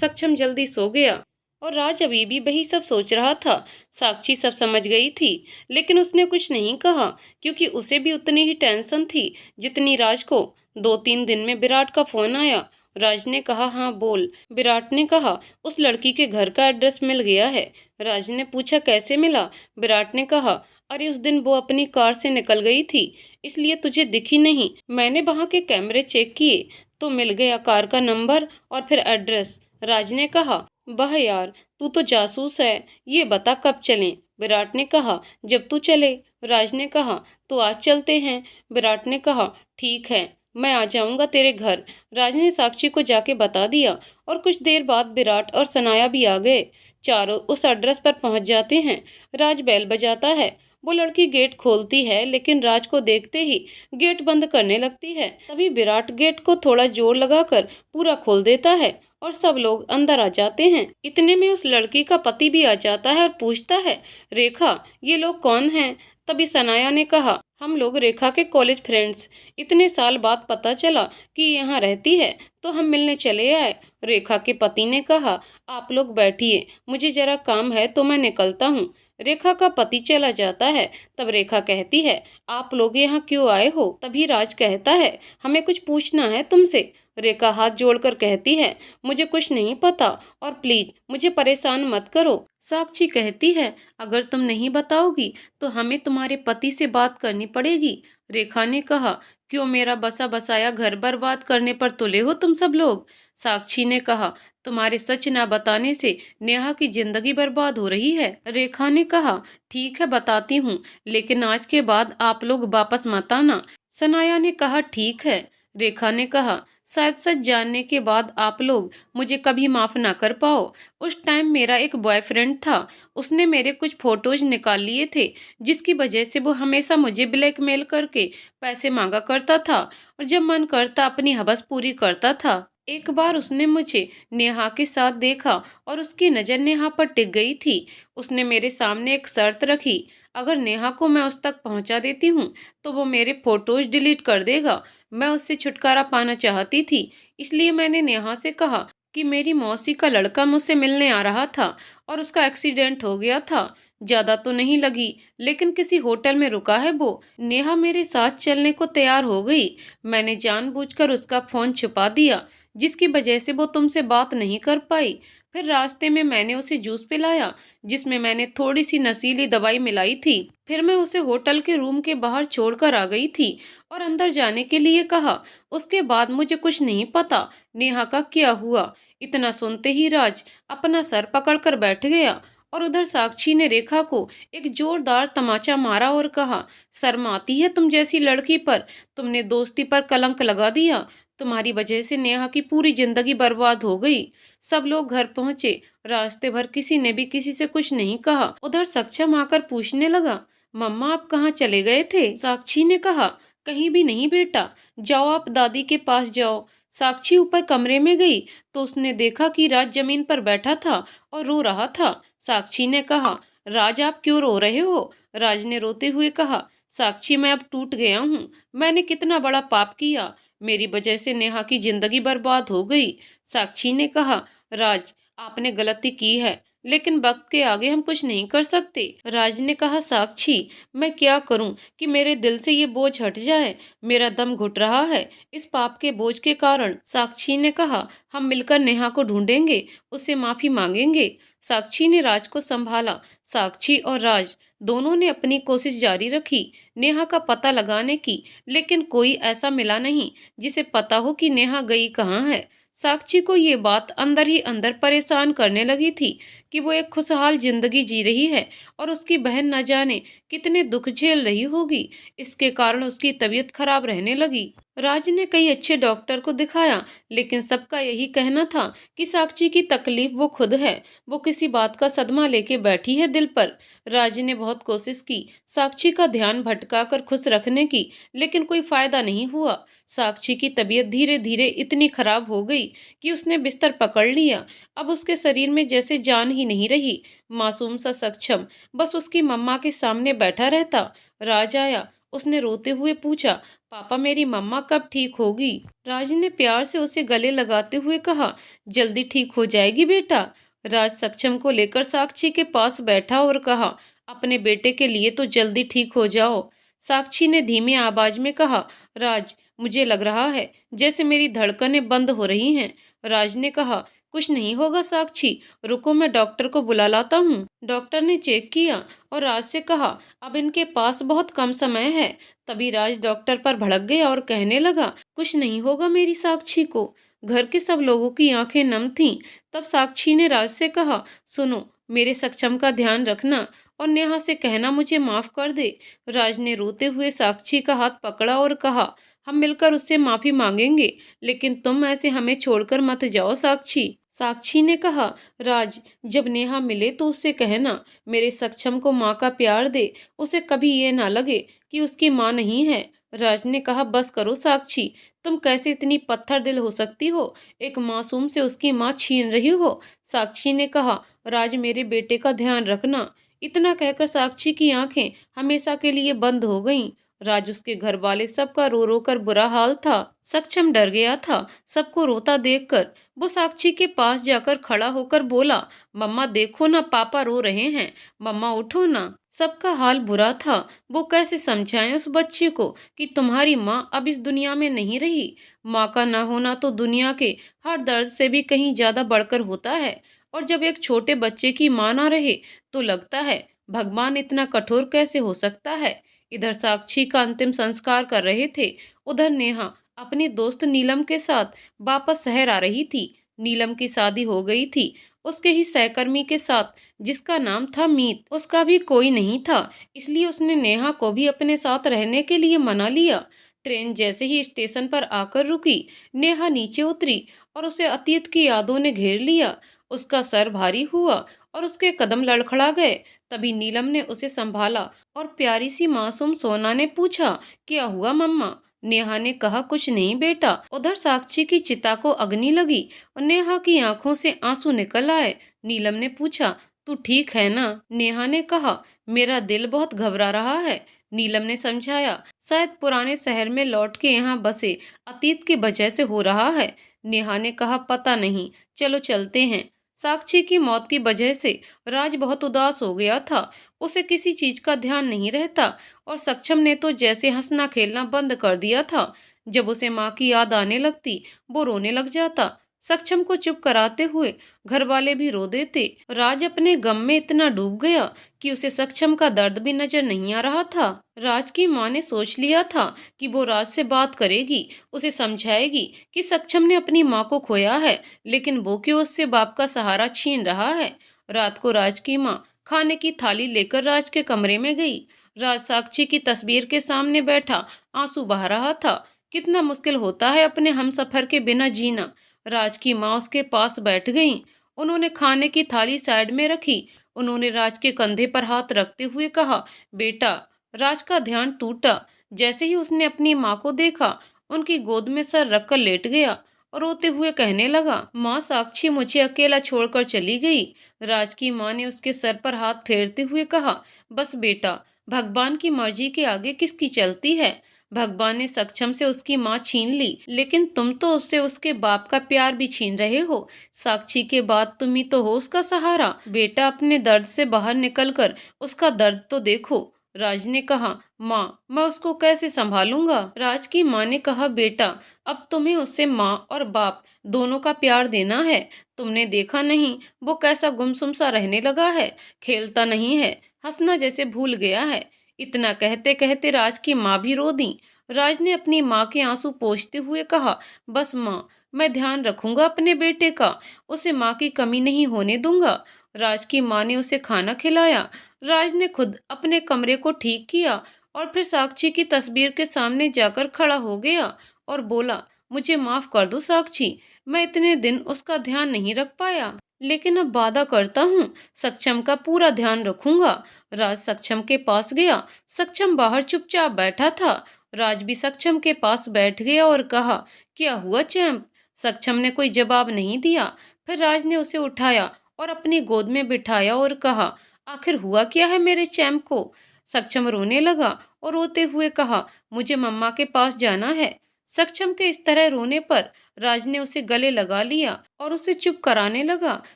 सक्षम जल्दी सो गया और राज अभी भी वही सब सोच रहा था। साक्षी सब समझ गई थी, लेकिन उसने कुछ नहीं कहा, क्योंकि उसे भी उतनी ही टेंशन थी जितनी राज को। 2-3 दिन में विराट का फोन आया। राज ने कहा, हाँ बोल। विराट ने कहा, उस लड़की के घर का एड्रेस मिल गया है। राज ने पूछा, कैसे मिला? विराट ने कहा, अरे उस दिन वो अपनी कार से निकल गई थी, इसलिए तुझे दिखी नहीं। मैंने वहां के कैमरे चेक किए तो मिल गया कार का नंबर और फिर एड्रेस। राज ने कहा, वाह यार, तू तो जासूस है। ये बता कब चलें? विराट ने कहा, जब तू चले। राज ने कहा, तो आज चलते हैं। विराट ने कहा, ठीक है, मैं आ जाऊंगा तेरे घर। राज ने साक्षी को जाके बता दिया और कुछ देर बाद विराट और सनाया भी आ गए। चारों उस एड्रेस पर पहुंच जाते हैं। राज बेल बजाता है। वो लड़की गेट खोलती है, लेकिन राज को देखते ही गेट बंद करने लगती है। तभी विराट गेट को थोड़ा जोर लगाकर पूरा खोल देता है और सब लोग अंदर आ जाते हैं। इतने में उस लड़की का पति भी आ जाता है और पूछता है, रेखा, ये लोग कौन हैं? तभी सनाया ने कहा, हम लोग रेखा के कॉलेज फ्रेंड्स, इतने साल बाद पता चला कि यहाँ रहती है तो हम मिलने चले आए। रेखा के पति ने कहा, आप लोग बैठिए, मुझे जरा काम है तो मैं निकलता हूँ। रेखा का पति चला जाता है। तब रेखा कहती है, आप लोग यहाँ क्यों आए हो? तभी राज कहता है, हमें कुछ पूछना है तुमसे। रेखा हाथ जोड़कर कहती है, मुझे कुछ नहीं पता और प्लीज मुझे परेशान मत करो। साक्षी कहती है, अगर तुम नहीं बताओगी तो हमें तुम्हारे पति से बात करनी पड़ेगी। रेखा ने कहा, क्यों, मेरा बसा बसाया घर बर्बाद करने पर तुले हो तुम सब लोग? साक्षी ने कहा, तुम्हारे सच ना बताने से नेहा की जिंदगी बर्बाद हो रही है। रेखा ने कहा, ठीक है बताती हूँ, लेकिन आज के बाद आप लोग वापस मत आना। सनाया ने कहा, ठीक है। रेखा ने कहा, शायद सच जानने के बाद आप लोग मुझे कभी माफ ना कर पाओ। उस टाइम मेरा एक बॉयफ्रेंड था, उसने मेरे कुछ फोटोज निकाल लिए थे, जिसकी वजह से वो हमेशा मुझे ब्लैकमेल करके पैसे मांगा करता था और जब मन करता अपनी हवस पूरी करता था। एक बार उसने मुझे नेहा के साथ देखा और उसकी नज़र नेहा पर टिक गई थी। उसने मेरे सामने एक शर्त रखी, अगर नेहा को मैं उस तक पहुंचा देती हूँ तो वो मेरे फोटोज डिलीट कर देगा। मैं उससे छुटकारा पाना चाहती थी, इसलिए मैंने नेहा से कहा कि मेरी मौसी का लड़का मुझसे मिलने आ रहा था और उसका एक्सीडेंट हो गया था। ज्यादा तो नहीं लगी, लेकिन किसी होटल में रुका है वो। नेहा मेरे साथ चलने को तैयार हो गई। मैंने जानबूझकर उसका फोन छुपा दिया, जिसकी वजह से वो तुमसे बात नहीं कर पाई। फिर रास्ते में मैंने उसे जूस पिलाया, जिसमें मैंने थोड़ी सी नशीली दवाई मिलाई थी। फिर मैं उसे होटल के रूम के बाहर छोड़कर आ गई थी और अंदर जाने के लिए कहा। उसके बाद मुझे कुछ नहीं पता नेहा का क्या हुआ। इतना सुनते ही राज अपना सर पकड़कर बैठ गया और उधर साक्षी ने रेखा को एक जोरदार तमाचा मारा और कहा, शर्म आती है तुम जैसी लड़की पर? तुमने दोस्ती पर कलंक लगा दिया। तुम्हारी वजह से नेहा की पूरी जिंदगी बर्बाद हो गई। सब लोग घर पहुंचे। रास्ते भर किसी ने भी किसी से कुछ नहीं कहा। उधर सक्षम आकर पूछने लगा, मम्मा आप कहाँ चले गए थे? साक्षी ने कहा, कहीं भी नहीं बेटा, जाओ आप दादी के पास जाओ। साक्षी ऊपर कमरे में गई तो उसने देखा कि राज जमीन पर बैठा था और रो रहा था। साक्षी ने कहा, राज आप क्यों रो रहे हो? राज ने रोते हुए कहा, साक्षी मैं अब टूट गया हूँ। मैंने कितना बड़ा पाप किया, मेरी वजह से नेहा की जिंदगी बर्बाद हो गई। साक्षी ने कहा, राज आपने गलती की है, लेकिन वक्त के आगे हम कुछ नहीं कर सकते। राज ने कहा, साक्षी मैं क्या करूं कि मेरे दिल से ये बोझ हट जाए? मेरा दम घुट रहा है इस पाप के बोझ के कारण। साक्षी ने कहा, हम मिलकर नेहा को ढूंढेंगे, उससे माफी मांगेंगे। साक्षी ने राज को संभाला। साक्षी और राज दोनों ने अपनी कोशिश जारी रखी नेहा का पता लगाने की, लेकिन कोई ऐसा मिला नहीं जिसे पता हो कि नेहा गई कहाँ है। साक्षी को ये बात अंदर ही अंदर परेशान करने लगी थी कि वो एक खुशहाल जिंदगी जी रही है और उसकी बहन न जाने कितने दुख झेल रही होगी। इसके कारण उसकी तबीयत खराब रहने लगी। राज ने कई अच्छे डॉक्टर को दिखाया, लेकिन सबका यही कहना था कि साक्षी की तकलीफ वो खुद है, वो किसी बात का सदमा लेके बैठी है दिल पर। राज ने बहुत कोशिश की साक्षी का ध्यान भटकाकर खुश रखने की, लेकिन कोई फायदा नहीं हुआ। साक्षी की तबीयत धीरे धीरे इतनी खराब हो गई कि उसने बिस्तर पकड़ लिया। अब उसके शरीर में जैसे जान ही नहीं रही। मासूम सा सक्षम बस उसकी मम्मा के सामने बैठा रहता। राज आया, उसने रोते हुए पूछा, पापा मेरी मम्मा कब ठीक होगी? राज ने प्यार से उसे गले लगाते हुए कहा, जल्दी ठीक हो जाएगी बेटा। राज सक्षम को लेकर साक्षी के पास बैठा और कहा, अपने बेटे के लिए तो जल्दी ठीक हो जाओ। साक्षी ने धीमी आवाज में कहा, राज मुझे लग रहा है जैसे मेरी धड़कनें बंद हो रही हैं। राज ने कहा, कुछ नहीं होगा साक्षी, रुको मैं डॉक्टर को बुला लाता हूँ। डॉक्टर ने चेक किया और राज से कहा, अब इनके पास बहुत कम समय है। तभी राज डॉक्टर पर भड़क गया और कहने लगा, कुछ नहीं होगा मेरी साक्षी को। घर के सब लोगों की आंखें नम थीं। तब साक्षी ने राज से कहा, सुनो, मेरे सक्षम का ध्यान रखना और नेहा से कहना मुझे माफ कर दे। राज ने रोते हुए साक्षी का हाथ पकड़ा और कहा, हम मिलकर उससे माफी मांगेंगे, लेकिन तुम ऐसे हमें छोड़कर मत जाओ साक्षी। साक्षी ने कहा, राज जब नेहा मिले तो उससे कहना मेरे सक्षम को माँ का प्यार दे, उसे कभी ये ना लगे कि उसकी माँ नहीं है। राज ने कहा, बस करो साक्षी, तुम कैसे इतनी पत्थर दिल हो सकती हो? एक मासूम से उसकी माँ छीन रही हो। साक्षी ने कहा, राज मेरे बेटे का ध्यान रखना, इतना कहकर साक्षी की आंखें हमेशा के लिए बंद हो गईं। राज, उसके घर वाले, सबका रो रो कर बुरा हाल था। सक्षम डर गया था सबको रोता देखकर। वो साक्षी के पास जाकर खड़ा होकर बोला, मम्मा देखो ना, पापा रो रहे हैं, मम्मा उठो ना। सबका हाल बुरा था। वो कैसे समझाएं उस बच्चे को कि तुम्हारी माँ अब इस दुनिया में नहीं रही। माँ का ना होना तो दुनिया के हर दर्द से भी कहीं ज्यादा बढ़कर होता है। और जब एक छोटे बच्चे की माँ ना रहे तो लगता है भगवान इतना कठोर कैसे हो सकता है। इधर साक्षी का अंतिम संस्कार कर रहे थे, उधर नेहा अपनी दोस्त नीलम के साथ वापस शहर आ रही थी। नीलम की शादी हो गई थी उसके ही सहकर्मी के साथ, जिसका नाम था मीत। उसका भी कोई नहीं था, इसलिए उसने नेहा को भी अपने साथ रहने के लिए मना लिया। ट्रेन जैसे ही स्टेशन पर आकर रुकी, नेहा नीचे उतरी और उसे अतीत की यादों ने घेर लिया। उसका सर भारी हुआ और उसके कदम लड़खड़ा गए। तभी नीलम ने उसे संभाला और प्यारी सी मासूम सोना ने पूछा, क्या हुआ मम्मा? नेहा ने कहा, कुछ नहीं बेटा। उधर साक्षी की चिता को अग्नि लगी और नेहा की आंखों से आंसू निकल आए। नीलम ने पूछा, तू ठीक है ना? नेहा ने कहा, मेरा दिल बहुत घबरा रहा है। नीलम ने समझाया, शायद पुराने शहर में लौट के यहाँ बसे अतीत की वजह से हो रहा है। नेहा ने कहा, पता नहीं, चलो चलते हैं। साक्षी की मौत की वजह से राज बहुत उदास हो गया था। उसे किसी चीज का ध्यान नहीं रहता और सक्षम ने तो जैसे हंसना खेलना बंद कर दिया था। जब उसे माँ की याद आने लगती वो रोने लग जाता। सक्षम को चुप कराते हुए घर वाले भी रो देते। राज अपने गम में इतना डूब गया कि उसे सक्षम का दर्द भी नजर नहीं आ रहा था। राज की माँ ने सोच लिया था कि वो राज से बात करेगी, उसे समझाएगी कि सक्षम ने अपनी माँ को खोया है, लेकिन वो क्यों उससे बाप का सहारा छीन रहा है। रात को राज की माँ खाने की थाली लेकर राज के कमरे में गई। राज साक्षी की तस्वीर के सामने बैठा आंसू बहा रहा था। कितना मुश्किल होता है अपने हमसफर के बिना जीना। राज की माँ उसके पास बैठ गईं। उन्होंने खाने की थाली साइड में रखी। उन्होंने राज के कंधे पर हाथ रखते हुए कहा, बेटा। राज का ध्यान टूटा। जैसे ही उसने अपनी माँ को देखा, उनकी गोद में सर रखकर लेट गया और रोते हुए कहने लगा, माँ साक्षी मुझे अकेला छोड़कर चली गई। राज की माँ ने उसके सर पर हाथ फेरते हुए कहा, बस बेटा, भगवान की मर्जी के आगे किसकी चलती है। भगवान ने सक्षम से उसकी माँ छीन ली, लेकिन तुम तो उससे उसके बाप का प्यार भी छीन रहे हो। साक्षी के बाद तुम ही तो हो उसका सहारा। बेटा, अपने दर्द से बाहर निकलकर उसका दर्द तो देखो। राज ने कहा, माँ, मैं उसको कैसे संभालूंगा? राज की माँ ने कहा, बेटा, अब तुम्हें उससे माँ और बाप दोनों का प्यार देना है। तुमने देखा नहीं वो कैसा गुमसुम सा रहने लगा है, खेलता नहीं है, हंसना जैसे भूल गया है। इतना कहते कहते राज की माँ भी रो दी। राज ने अपनी माँ के आंसू पोंछते हुए कहा, बस माँ, मैं ध्यान रखूंगा अपने बेटे का, उसे माँ की कमी नहीं होने दूंगा। राज की माँ ने उसे खाना खिलाया। राज ने खुद अपने कमरे को ठीक किया और फिर साक्षी की तस्वीर के सामने जाकर खड़ा हो गया और बोला, मुझे माफ कर दो साक्षी, मैं इतने दिन उसका ध्यान नहीं रख पाया, लेकिन अब वादा करता हूँ सक्षम का पूरा ध्यान रखूंगा। राज सक्षम के पास गया। सक्षम बाहर चुपचाप बैठा था। राज भी सक्षम के पास बैठ गया और कहा, क्या हुआ चैंप? सक्षम ने कोई जवाब नहीं दिया। फिर राज ने उसे उठाया और अपनी गोद में बिठाया और कहा, आखिर हुआ क्या है मेरे चैंप को? सक्षम रोने लगा और रोते हुए कहा, मुझे मम्मा के पास जाना है। सक्षम के इस तरह रोने पर राज ने उसे गले लगा लिया और उसे चुप कराने लगा।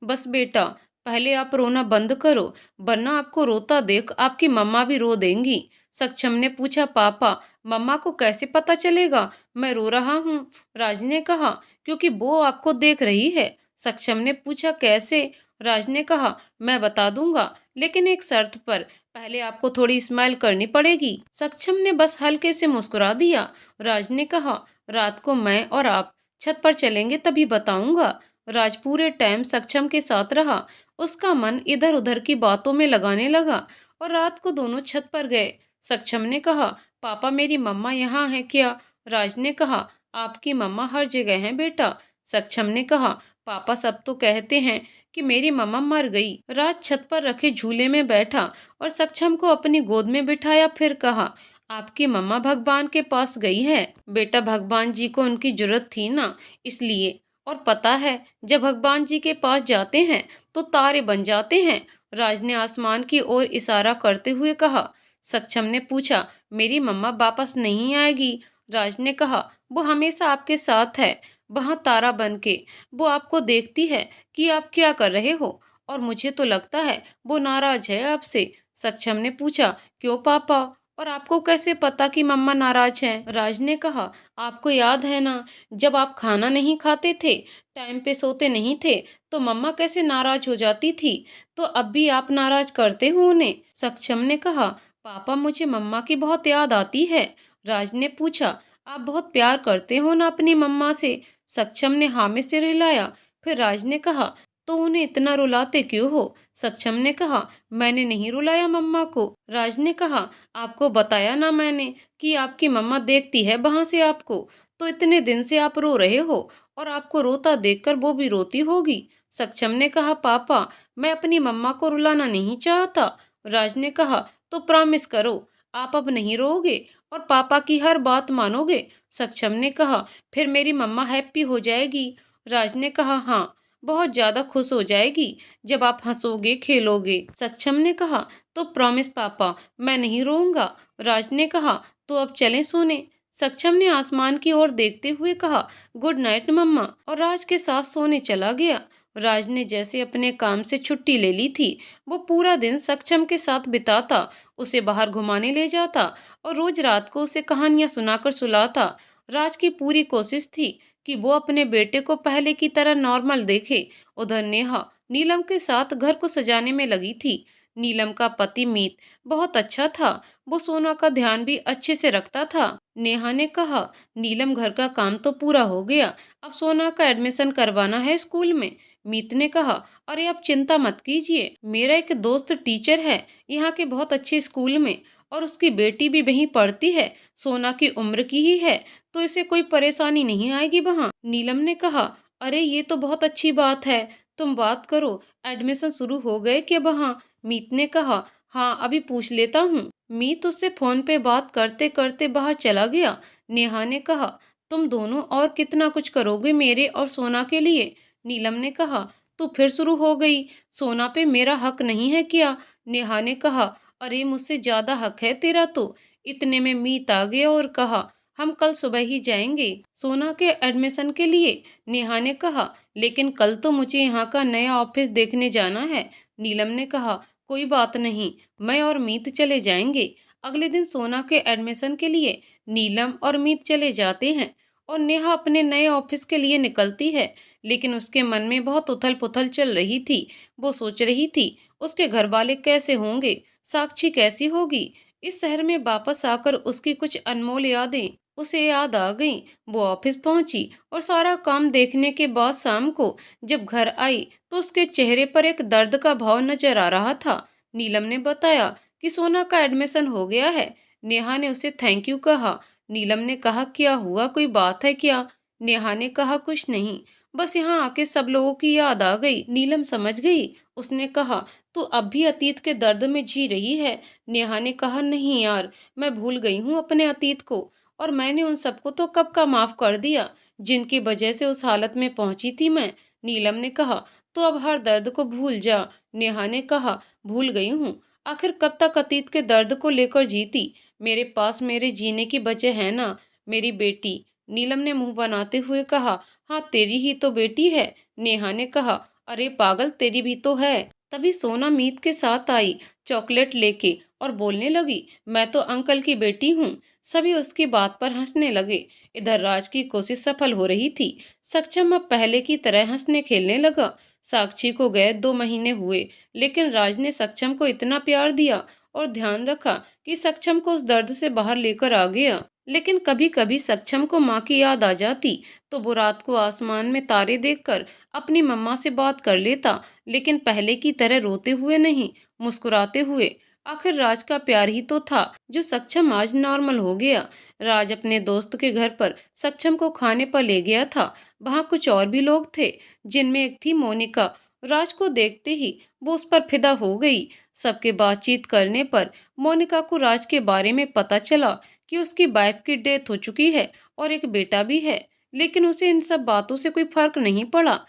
बस बेटा, पहले आप रोना बंद करो, वरना आपको रोता देख आपकी मम्मा भी रो देंगी। सक्षम ने पूछा, पापा, मम्मा को कैसे पता चलेगा मैं रो रहा हूँ? राज ने कहा, क्योंकि वो आपको देख रही है। सक्षम ने पूछा, कैसे? राज ने कहा, मैं बता दूंगा, लेकिन एक शर्त पर। पहले आपको थोड़ी स्माइल करनी पड़ेगी। सक्षम ने बस हल्के से मुस्कुरा दिया। राज ने कहा, रात को मैं और आप छत पर चलेंगे तभी बताऊंगा। राज पूरे टाइम सक्षम के साथ रहा। उसका मन इधर उधर की बातों में लगाने लगा और रात को दोनों छत पर गए। सक्षम ने कहा, पापा, मेरी मम्मा यहाँ है क्या? राज ने कहा, आपकी मम्मा हर जगह है बेटा। सक्षम ने कहा, पापा, सब तो कहते हैं कि मेरी मम्मा मर गई। राज छत पर रखे झूले में बैठा और सक्षम को अपनी गोद में बिठाया। फिर कहा, आपकी मम्मा भगवान के पास गई है बेटा, भगवान जी को उनकी जरूरत थी ना, इसलिए। और पता है, जब भगवान जी के पास जाते हैं तो तारे बन जाते हैं। राज ने आसमान की ओर इशारा करते हुए कहा। सक्षम ने पूछा, मेरी मम्मा वापस नहीं आएगी? राज ने कहा, वो हमेशा आपके साथ है, वहां तारा बन के। वो आपको देखती है कि आप क्या कर रहे हो, और मुझे तो लगता है वो नाराज है आपसे। सक्षम ने पूछा, क्यों पापा? और आपको कैसे पता कि मम्मा नाराज हैं? राज ने कहा, आपको याद है ना, जब आप खाना नहीं खाते थे, टाइम पे सोते नहीं थे, तो मम्मा कैसे नाराज हो जाती थी। तो अब भी आप नाराज करते हो उन्हें? सक्षम ने कहा, पापा मुझे मम्मा की बहुत याद आती है। राज ने पूछा, आप बहुत प्यार करते हो ना अपनी मम्मा से? सक्षम ने हाँ में सिर हिलाया। फिर राज ने कहा, तो उन्हें इतना रुलाते क्यों हो? सक्षम ने कहा, मैंने नहीं रुलाया मम्मा को। राज ने कहा, आपको बताया ना मैंने कि आपकी मम्मा देखती है वहां से आपको, तो इतने दिन से आप रो रहे हो, और आपको रोता देखकर वो भी रोती होगी। सक्षम ने कहा, पापा मैं अपनी मम्मा को रुलाना नहीं चाहता। राज ने कहा, तो प्रॉमिस करो, आप अब नहीं रोओगे और पापा की हर बात मानोगे। सक्षम ने कहा, फिर मेरी मम्मा हैप्पी हो जाएगी। राज ने कहा, हाँ, बहुत ज्यादा खुश हो जाएगी जब आप हंसोगे खेलोगे। सक्षम ने कहा, तो प्रॉमिस पापा, मैं नहीं रोऊंगा। राज ने कहा, तो अब चलें सोने। सक्षम ने आसमान की ओर देखते हुए कहा, गुड नाइट मम्मा, और राज के साथ सोने चला गया। राज ने जैसे अपने काम से छुट्टी ले ली थी। वो पूरा दिन सक्षम के साथ बिताता, उसे बाहर घुमाने ले जाता और रोज रात को उसे कहानियां सुनाकर सुलाता। राज की पूरी कोशिश थी कि वो अपने बेटे को पहले की तरह नॉर्मल देखे। उधर नेहा नीलम के साथ घर को सजाने में लगी थी। नीलम का पति मीत बहुत अच्छा था, वो सोना का ध्यान भी अच्छे से रखता था। नेहा ने कहा, नीलम घर का काम तो पूरा हो गया, अब सोना का एडमिशन करवाना है स्कूल में। मीत ने कहा, अरे आप चिंता मत कीजिए, मेरा एक दोस्त टीचर है यहाँ के बहुत अच्छे स्कूल में, और उसकी बेटी भी वहीं पढ़ती है, सोना की उम्र की ही है, तो इसे कोई परेशानी नहीं आएगी वहाँ। नीलम ने कहा, अरे ये तो बहुत अच्छी बात है, तुम बात करो, एडमिशन शुरू हो गए क्या वहाँ? मीत ने कहा, हाँ अभी पूछ लेता हूँ। मीत उससे फोन पे बात करते करते बाहर चला गया। नेहा ने कहा, तुम दोनों और कितना कुछ करोगे मेरे और सोना के लिए? नीलम ने कहा, तू फिर शुरू हो गई, सोना पे मेरा हक नहीं है क्या? नेहा ने कहा, अरे मुझसे ज्यादा हक है तेरा तो। इतने में मीत आ गया और कहा, हम कल सुबह ही जाएंगे सोना के एडमिशन के लिए। नेहा ने कहा, लेकिन कल तो मुझे यहाँ का नया ऑफिस देखने जाना है। नीलम ने कहा, कोई बात नहीं, मैं और मीत चले जाएंगे। अगले दिन सोना के एडमिशन के लिए नीलम और मीत चले जाते हैं, और नेहा अपने नए ऑफिस के लिए निकलती है। लेकिन उसके मन में बहुत उथल पुथल चल रही थी। वो सोच रही थी, उसके घर वाले कैसे होंगे, साक्षी कैसी होगी। इस शहर में वापस आकर उसकी कुछ अनमोल यादें उसे याद आ गईं। वो ऑफिस पहुंची और सारा काम देखने के बाद शाम को जब घर आई तो उसके चेहरे पर एक दर्द का भाव नजर आ रहा था। नीलम ने बताया कि सोना का एडमिशन हो गया है। नेहा ने उसे थैंक यू कहा। नीलम ने कहा, क्या हुआ, कोई बात है क्या? नेहा ने कहा, कुछ नहीं, बस यहाँ आके सब लोगों की याद आ गई। नीलम समझ गई। उसने कहा, तू अब भी अतीत के दर्द में जी रही है? नेहा ने कहा, नहीं यार, मैं भूल गई हूँ अपने अतीत को, और मैंने उन सबको तो कब का माफ कर दिया जिनकी वजह से उस हालत में पहुंची थी मैं। नीलम ने कहा, तो अब हर दर्द को भूल जा। नेहा ने कहा, भूल गई हूँ, आखिर कब तक अतीत के दर्द को लेकर जीती? मेरे पास मेरे जीने की वजह है ना, मेरी बेटी। नीलम ने मुंह बनाते हुए कहा, हाँ तेरी ही तो बेटी है। नेहा ने कहा, अरे पागल, तेरी भी तो है। तभी सोना मीत के साथ आई चॉकलेट लेके और बोलने लगी, मैं तो अंकल की बेटी हूँ। सभी उसकी बात पर हंसने लगे। इधर राज की कोशिश सफल हो रही थी। सक्षम अब पहले की तरह हंसने खेलने लगा। साक्षी को गए 2 महीने हुए, लेकिन राज ने सक्षम को इतना प्यार दिया और ध्यान रखा कि सक्षम को उस दर्द से बाहर लेकर आ गया। लेकिन कभी कभी सक्षम को माँ की याद आ जाती, तो वो रात को आसमान में तारे देखकर अपनी मम्मा से बात कर लेता, लेकिन पहले की तरह रोते हुए नहीं, मुस्कुराते हुए। आखिर राज का प्यार ही तो था जो सक्षम आज नॉर्मल हो गया। राज अपने दोस्त के घर पर सक्षम को खाने पर ले गया था। वहाँ कुछ और भी लोग थे, जिनमें एक थी मोनिका। राज को देखते ही वो उस पर फिदा हो गई। सबके बातचीत करने पर मोनिका को राज के बारे में पता चला कि उसकी वाइफ की डेथ हो चुकी है और एक बेटा भी है। लेकिन उसे इन सब बातों से कोई फर्क नहीं पड़ा,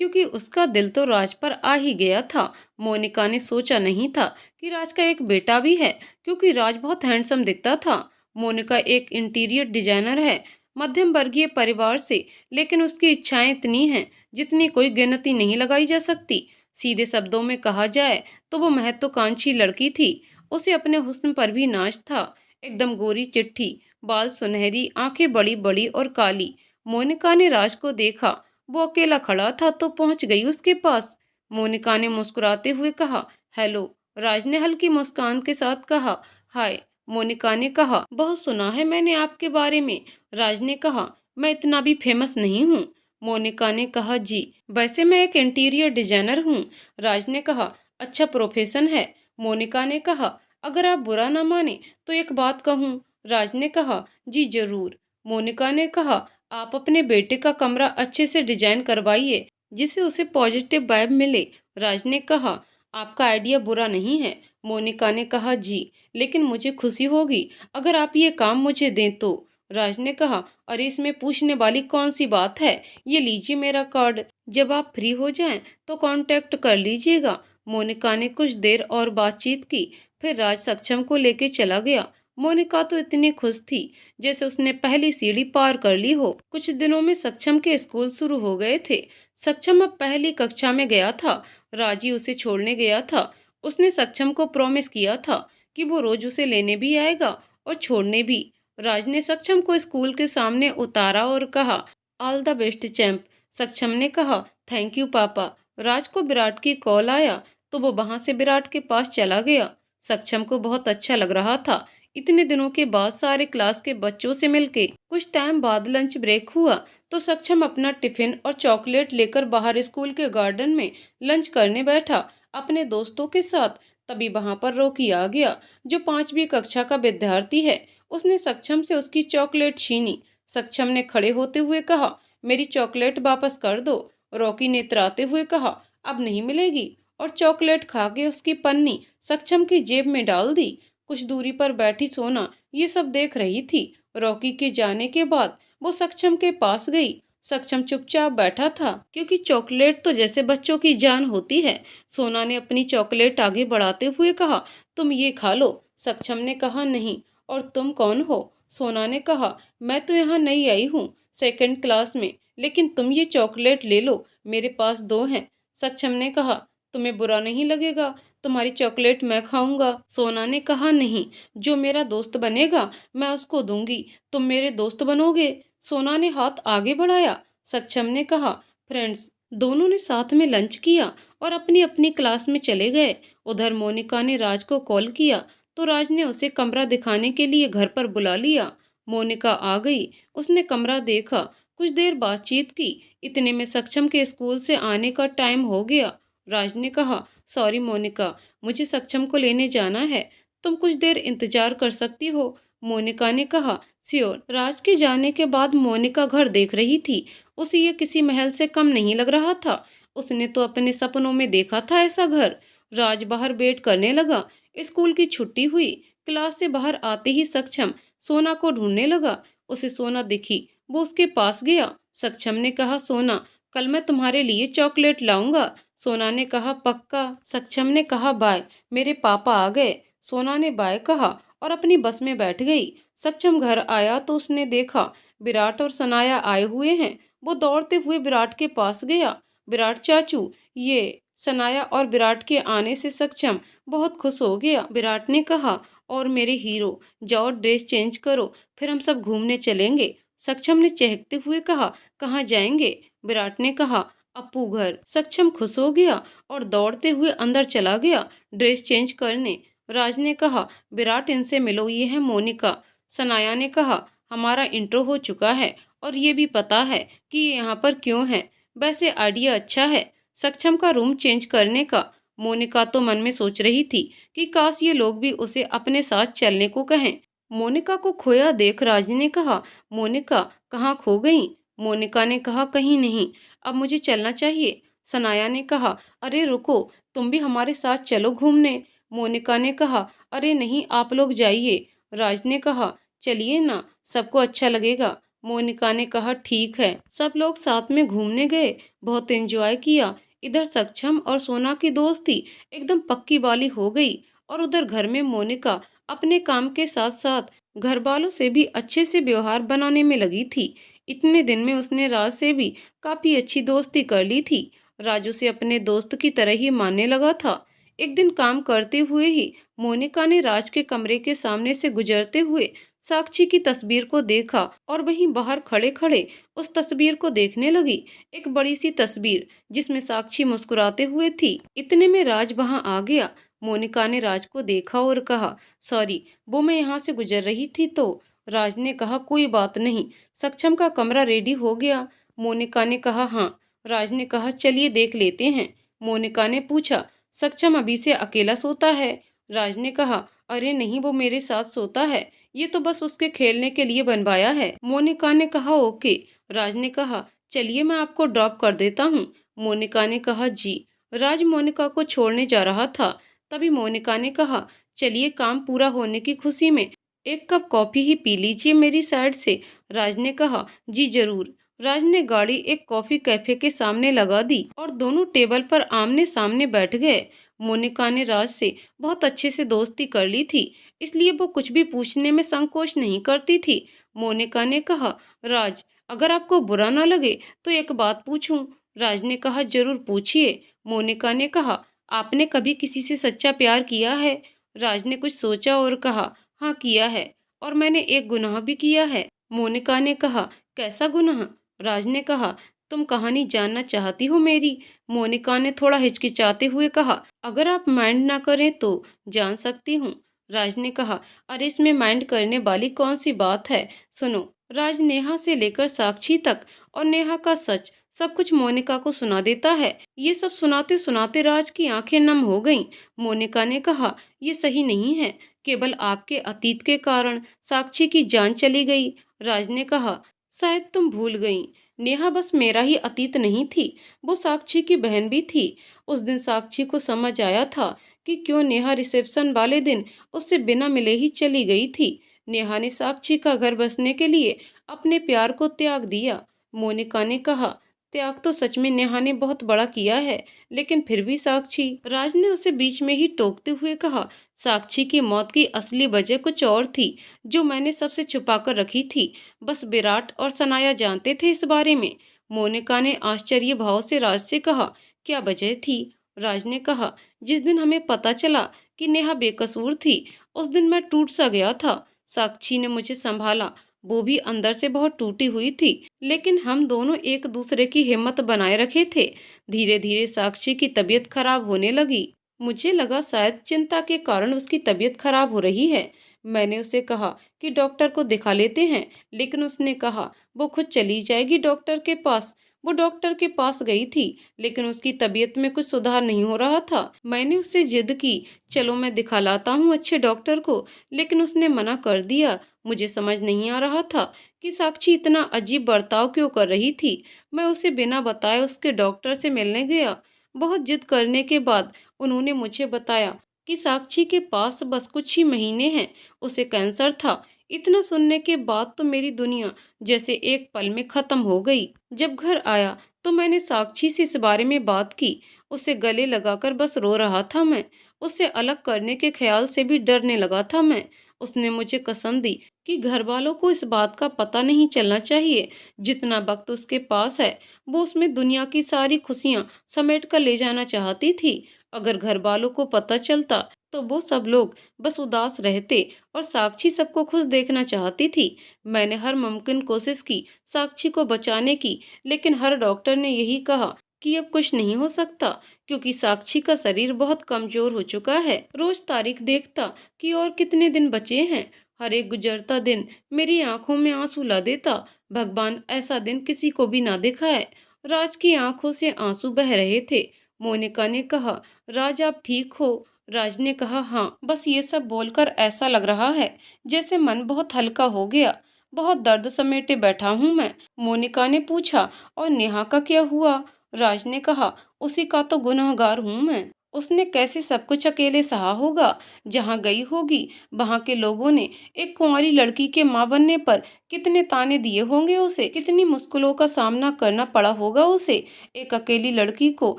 क्योंकि उसका दिल तो राज पर आ ही गया था। मोनिका ने सोचा नहीं था कि राज का एक बेटा भी है, क्योंकि राज बहुत हैंडसम दिखता था। मोनिका एक इंटीरियर डिजाइनर है, मध्यम वर्गीय परिवार से, लेकिन उसकी इच्छाएं इतनी हैं जितनी कोई गिनती नहीं लगाई जा सकती। सीधे शब्दों में कहा जाए तो वो महत्वाकांक्षी लड़की थी। उसे अपने हुस्न पर भी नाज था। एकदम गोरी चिट्ठी, बाल सुनहरी, आंखें बड़ी बड़ी और काली। मोनिका ने राज को देखा। वो अकेला खड़ा था तो पहुंच गई उसके पास। मोनिका ने मुस्कुराते हुए कहा, हेलो। राज ने हल्की मुस्कान के साथ कहा, हाय। मोनिका ने कहा, बहुत सुना है मैंने आपके बारे में। राज ने कहा, मैं इतना भी फेमस नहीं हूँ। मोनिका ने कहा, जी वैसे मैं एक इंटीरियर डिजाइनर हूँ। राज ने कहा, अच्छा प्रोफेशन है। मोनिका ने कहा, अगर आप बुरा ना माने तो एक बात कहूँ। राज ने कहा, जी जरूर। मोनिका ने कहा, आप अपने बेटे का कमरा अच्छे से डिजाइन करवाइए जिससे उसे पॉजिटिव वाइब मिले। राज ने कहा, आपका आइडिया बुरा नहीं है। मोनिका ने कहा, जी लेकिन मुझे खुशी होगी अगर आप ये काम मुझे दें तो। राज ने कहा, अरे इसमें पूछने वाली कौन सी बात है, ये लीजिए मेरा कार्ड। जब आप फ्री हो जाएं तो कांटेक्ट कर लीजिएगा। मोनिका ने कुछ देर और बातचीत की, फिर राज सक्षम को लेके चला गया। मोनिका तो इतनी खुश थी जैसे उसने पहली सीढ़ी पार कर ली हो। कुछ दिनों में सक्षम के स्कूल शुरू हो गए थे। सक्षम अब पहली कक्षा में गया था। राजी उसे छोड़ने गया था। उसने सक्षम को प्रॉमिस किया था कि वो रोज उसे लेने भी आएगा और छोड़ने भी। राज ने सक्षम को स्कूल के सामने उतारा और कहा, ऑल द बेस्ट चैंप। सक्षम ने कहा, थैंक यू पापा। राज को विराट की कॉल आया तो वो वहां से विराट के पास चला गया। सक्षम को बहुत अच्छा लग रहा था। इतने दिनों के बाद सारे क्लास के बच्चों से मिलके। कुछ टाइम बाद लंच ब्रेक हुआ तो सक्षम अपना टिफिन और चॉकलेट लेकर बाहर स्कूल के गार्डन में लंच करने बैठा अपने दोस्तों के साथ। तभी वहां पर रॉकी आ गया, जो 5वीं कक्षा का विद्यार्थी है। उसने सक्षम से उसकी चॉकलेट छीनी। सक्षम ने खड़े होते हुए कहा, मेरी चॉकलेट वापस कर दो। रॉकी ने इतराते हुए कहा, अब नहीं मिलेगी, और चॉकलेट खा के उसकी पन्नी सक्षम की जेब में डाल दी। कुछ दूरी पर बैठी सोना ये सब देख रही थी। रॉकी के जाने के बाद वो सक्षम के पास गई। सक्षम चुपचाप बैठा था, क्योंकि चॉकलेट तो जैसे बच्चों की जान होती है। सोना ने अपनी चॉकलेट आगे बढ़ाते हुए कहा, तुम ये खा लो। सक्षम ने कहा, नहीं। और तुम कौन हो? सोना ने कहा, मैं तो यहाँ नई आई हूँ, सेकंड क्लास में, लेकिन तुम ये चॉकलेट ले लो, मेरे पास 2 हैं। सक्षम ने कहा, तुम्हें बुरा नहीं लगेगा? तुम्हारी चॉकलेट मैं खाऊंगा। सोना ने कहा, नहीं, जो मेरा दोस्त बनेगा मैं उसको दूंगी। तुम मेरे दोस्त बनोगे? सोना ने हाथ आगे बढ़ाया। सक्षम ने कहा, फ्रेंड्स। दोनों ने साथ में लंच किया और अपनी अपनी क्लास में चले गए। उधर मोनिका ने राज को कॉल किया तो राज ने उसे कमरा दिखाने के लिए घर पर बुला लिया। मोनिका आ गई। उसने कमरा देखा, कुछ देर बातचीत की। इतने में सक्षम के स्कूल से आने का टाइम हो गया। राज ने कहा, सॉरी मोनिका, मुझे सक्षम को लेने जाना है, तुम कुछ देर इंतजार कर सकती हो? मोनिका ने कहा, श्योर। राज के जाने के बाद मोनिका घर देख रही थी। उसे ये किसी महल से कम नहीं लग रहा था। उसने तो अपने सपनों में देखा था ऐसा घर। राज बाहर वेट करने लगा। स्कूल की छुट्टी हुई। क्लास से बाहर आते ही सक्षम सोना को ढूंढने लगा। उसे सोना दिखी, वो उसके पास गया। सक्षम ने कहा, सोना, कल मैं तुम्हारे लिए चॉकलेट लाऊंगा। सोना ने कहा, पक्का? सक्षम ने कहा, बाय, मेरे पापा आ गए। सोना ने बाय कहा और अपनी बस में बैठ गई। सक्षम घर आया तो उसने देखा विराट और सनाया आए हुए हैं। वो दौड़ते हुए विराट के पास गया। विराट चाचू, ये। सनाया और विराट के आने से सक्षम बहुत खुश हो गया। विराट ने कहा, और मेरे हीरो, जाओ ड्रेस चेंज करो, फिर हम सब घूमने चलेंगे। सक्षम ने चहकते हुए कहा, कहाँ जाएंगे? विराट ने कहा, अपू घर। सक्षम खुश हो गया और दौड़ते हुए अंदर चला गया ड्रेस चेंज करने। राज ने कहा, विराट, इनसे मिलो, ये है मोनिका। सनाया ने कहा, हमारा इंट्रो हो चुका है और ये भी पता है कि ये यहाँ पर क्यों है। वैसे आइडिया अच्छा है सक्षम का रूम चेंज करने का। मोनिका तो मन में सोच रही थी कि काश ये लोग भी उसे अपने साथ चलने को कहें। मोनिका को खोया देख राज ने कहा, मोनिका, कहाँ खो गई? मोनिका ने कहा, कहीं नहीं, अब मुझे चलना चाहिए। सनाया ने कहा, अरे रुको, तुम भी हमारे साथ चलो घूमने। मोनिका ने कहा, अरे नहीं, आप लोग जाइए। राज ने कहा, चलिए ना, सबको अच्छा लगेगा। मोनिका ने कहा ठीक है। सब लोग साथ में घूमने गए, बहुत एंजॉय किया। इधर सक्षम और सोना की दोस्ती एकदम पक्की वाली हो गई और उधर घर में मोनिका अपने काम के साथ साथ घर वालों से भी अच्छे से व्यवहार बनाने में लगी थी। इतने दिन में उसने राज से भी काफी अच्छी दोस्ती कर ली थी। राजू से अपने दोस्त की तरह ही मानने लगा था। एक दिन काम करते हुए ही मोनिका ने राज के कमरे के सामने से गुजरते हुए साक्षी की तस्वीर को देखा और वहीं बाहर खड़े खड़े उस तस्वीर को देखने लगी। एक बड़ी सी तस्वीर जिसमें साक्षी मुस्कुराते हुए थी। इतने में राज वहां आ गया। मोनिका ने राज को देखा और कहा, सॉरी, वो मैं यहाँ से गुजर रही थी तो। राज ने कहा, कोई बात नहीं, सक्षम का कमरा रेडी हो गया। मोनिका ने कहा, हाँ। राज ने कहा, चलिए देख लेते हैं। मोनिका ने पूछा, सक्षम अभी से अकेला सोता है? राज ने कहा, अरे नहीं, वो मेरे साथ सोता है, ये तो बस उसके खेलने के लिए बनवाया है। मोनिका ने कहा, ओके। राज ने कहा, चलिए मैं आपको ड्रॉप कर देता हूँ। मोनिका ने कहा, जी। राज मोनिका को छोड़ने जा रहा था, तभी मोनिका ने कहा, चलिए काम पूरा होने की खुशी में एक कप कॉफी ही पी लीजिए मेरी साइड से। राज ने कहा, जी जरूर। राज ने गाड़ी एक कॉफी कैफे के सामने लगा दी और दोनों टेबल पर आमने सामने बैठ गए। मोनिका ने राज से बहुत अच्छे से दोस्ती कर ली थी, इसलिए वो कुछ भी पूछने में संकोच नहीं करती थी। मोनिका ने कहा, राज, अगर आपको बुरा ना लगे तो एक बात पूछूं? राज ने कहा, जरूर पूछिए। मोनिका ने कहा, आपने कभी किसी से सच्चा प्यार किया है? राज ने कुछ सोचा और कहा, हाँ किया है, और मैंने एक गुनाह भी किया है। मोनिका ने कहा, कैसा गुनाह? राज ने कहा, तुम कहानी जानना चाहती हो मेरी? मोनिका ने थोड़ा हिचकिचाते हुए कहा, अगर आप माइंड ना करें तो जान सकती हूँ। राज ने कहा, अरे इसमें माइंड करने वाली कौन सी बात है, सुनो। राज नेहा से लेकर साक्षी तक और नेहा का सच सब कुछ मोनिका को सुना देता है। ये सब सुनाते सुनाते राज की आंखें नम हो गईं। मोनिका ने कहा, ये सही नहीं है, केवल आपके अतीत के कारण साक्षी की जान चली गई। राज ने कहा, शायद तुम भूल गई, नेहा बस मेरा ही अतीत नहीं थी, वो साक्षी की बहन भी थी। उस दिन साक्षी को समझ आया था कि क्यों नेहा रिसेप्शन वाले दिन उससे बिना मिले ही चली गई थी। नेहा ने साक्षी का घर बसने के लिए अपने प्यार को त्याग दिया। मोनिका ने कहा, त्याग तो सच में नेहा ने बहुत बड़ा किया है, लेकिन फिर भी साक्षी। राज ने उसे बीच में ही टोकते हुए कहा, साक्षी की मौत की असली वजह कुछ और थी, जो मैंने सबसे छुपा कर रखी थी। बस विराट और सनाया जानते थे इस बारे में। मोनिका ने आश्चर्य भाव से राज से कहा, क्या वजह थी? राज ने कहा, जिस दिन हमें पता चला कि नेहा बेकसूर थी, उस दिन मैं टूट सा गया था। साक्षी ने मुझे संभाला, वो भी अंदर से बहुत टूटी हुई थी, लेकिन हम दोनों एक दूसरे की हिम्मत बनाए रखे थे। धीरे धीरे साक्षी की तबीयत खराब होने लगी। मुझे लगा शायद चिंता के कारण उसकी तबीयत खराब हो रही है। मैंने उसे कहा कि डॉक्टर को दिखा लेते हैं, लेकिन उसने कहा वो खुद चली जाएगी डॉक्टर के पास। वो डॉक्टर के पास गई थी, लेकिन उसकी तबीयत में कुछ सुधार नहीं हो रहा था। मैंने उससे जिद की, चलो मैं दिखा लाता हूँ अच्छे डॉक्टर को, लेकिन उसने मना कर दिया। मुझे समझ नहीं आ रहा था कि साक्षी इतना अजीब बर्ताव क्यों कर रही थी। मैं उसे बिना बताए उसके डॉक्टर से मिलने गया। बहुत जिद करने के बाद उन्होंने मुझे बताया कि साक्षी के पास बस कुछ ही महीने हैं, उसे कैंसर था। इतना सुनने के बाद तो मेरी दुनिया जैसे एक पल में खत्म हो गई। जब घर आया तो मैंने साक्षी से इस बारे में बात की। उसे गले लगाकर बस रो रहा था मैं। उसे अलग करने के ख्याल से भी डरने लगा था मैं। उसने मुझे कसम दी कि घर वालों को इस बात का पता नहीं चलना चाहिए। जितना वक्त उसके पास है वो उसमें दुनिया की सारी खुशियां समेट कर ले जाना चाहती थी। अगर घर वालों को पता चलता तो वो सब लोग बस उदास रहते और साक्षी सबको खुश देखना चाहती थी। मैंने हर मुमकिन कोशिश की साक्षी को बचाने की, लेकिन हर डॉक्टर ने यही कहा कि अब कुछ नहीं हो सकता, क्योंकि साक्षी का शरीर बहुत कमजोर हो चुका है। रोज तारीख देखता कि और कितने दिन बचे हैं। हर एक गुजरता दिन मेरी आंखों में आंसू ला देता। भगवान ऐसा दिन किसी को भी ना दिखाए। राज की आंखों से आंसू बह रहे थे। मोनिका ने कहा, राज आप ठीक हो? राज ने कहा, हाँ, बस ये सब बोलकर ऐसा लग रहा है जैसे मन बहुत हल्का हो गया। बहुत दर्द समेटे बैठा हूँ मैं। मोनिका ने पूछा, और नेहा का क्या हुआ? राज ने कहा, उसी का तो गुनहगार हूँ मैं। उसने कैसे सब कुछ अकेले सहा होगा। जहाँ गई होगी वहां के लोगों ने एक कुंवारी लड़की के माँ बनने पर कितने ताने दिए होंगे उसे, कितनी मुश्किलों का सामना करना पड़ा होगा उसे। एक अकेली लड़की को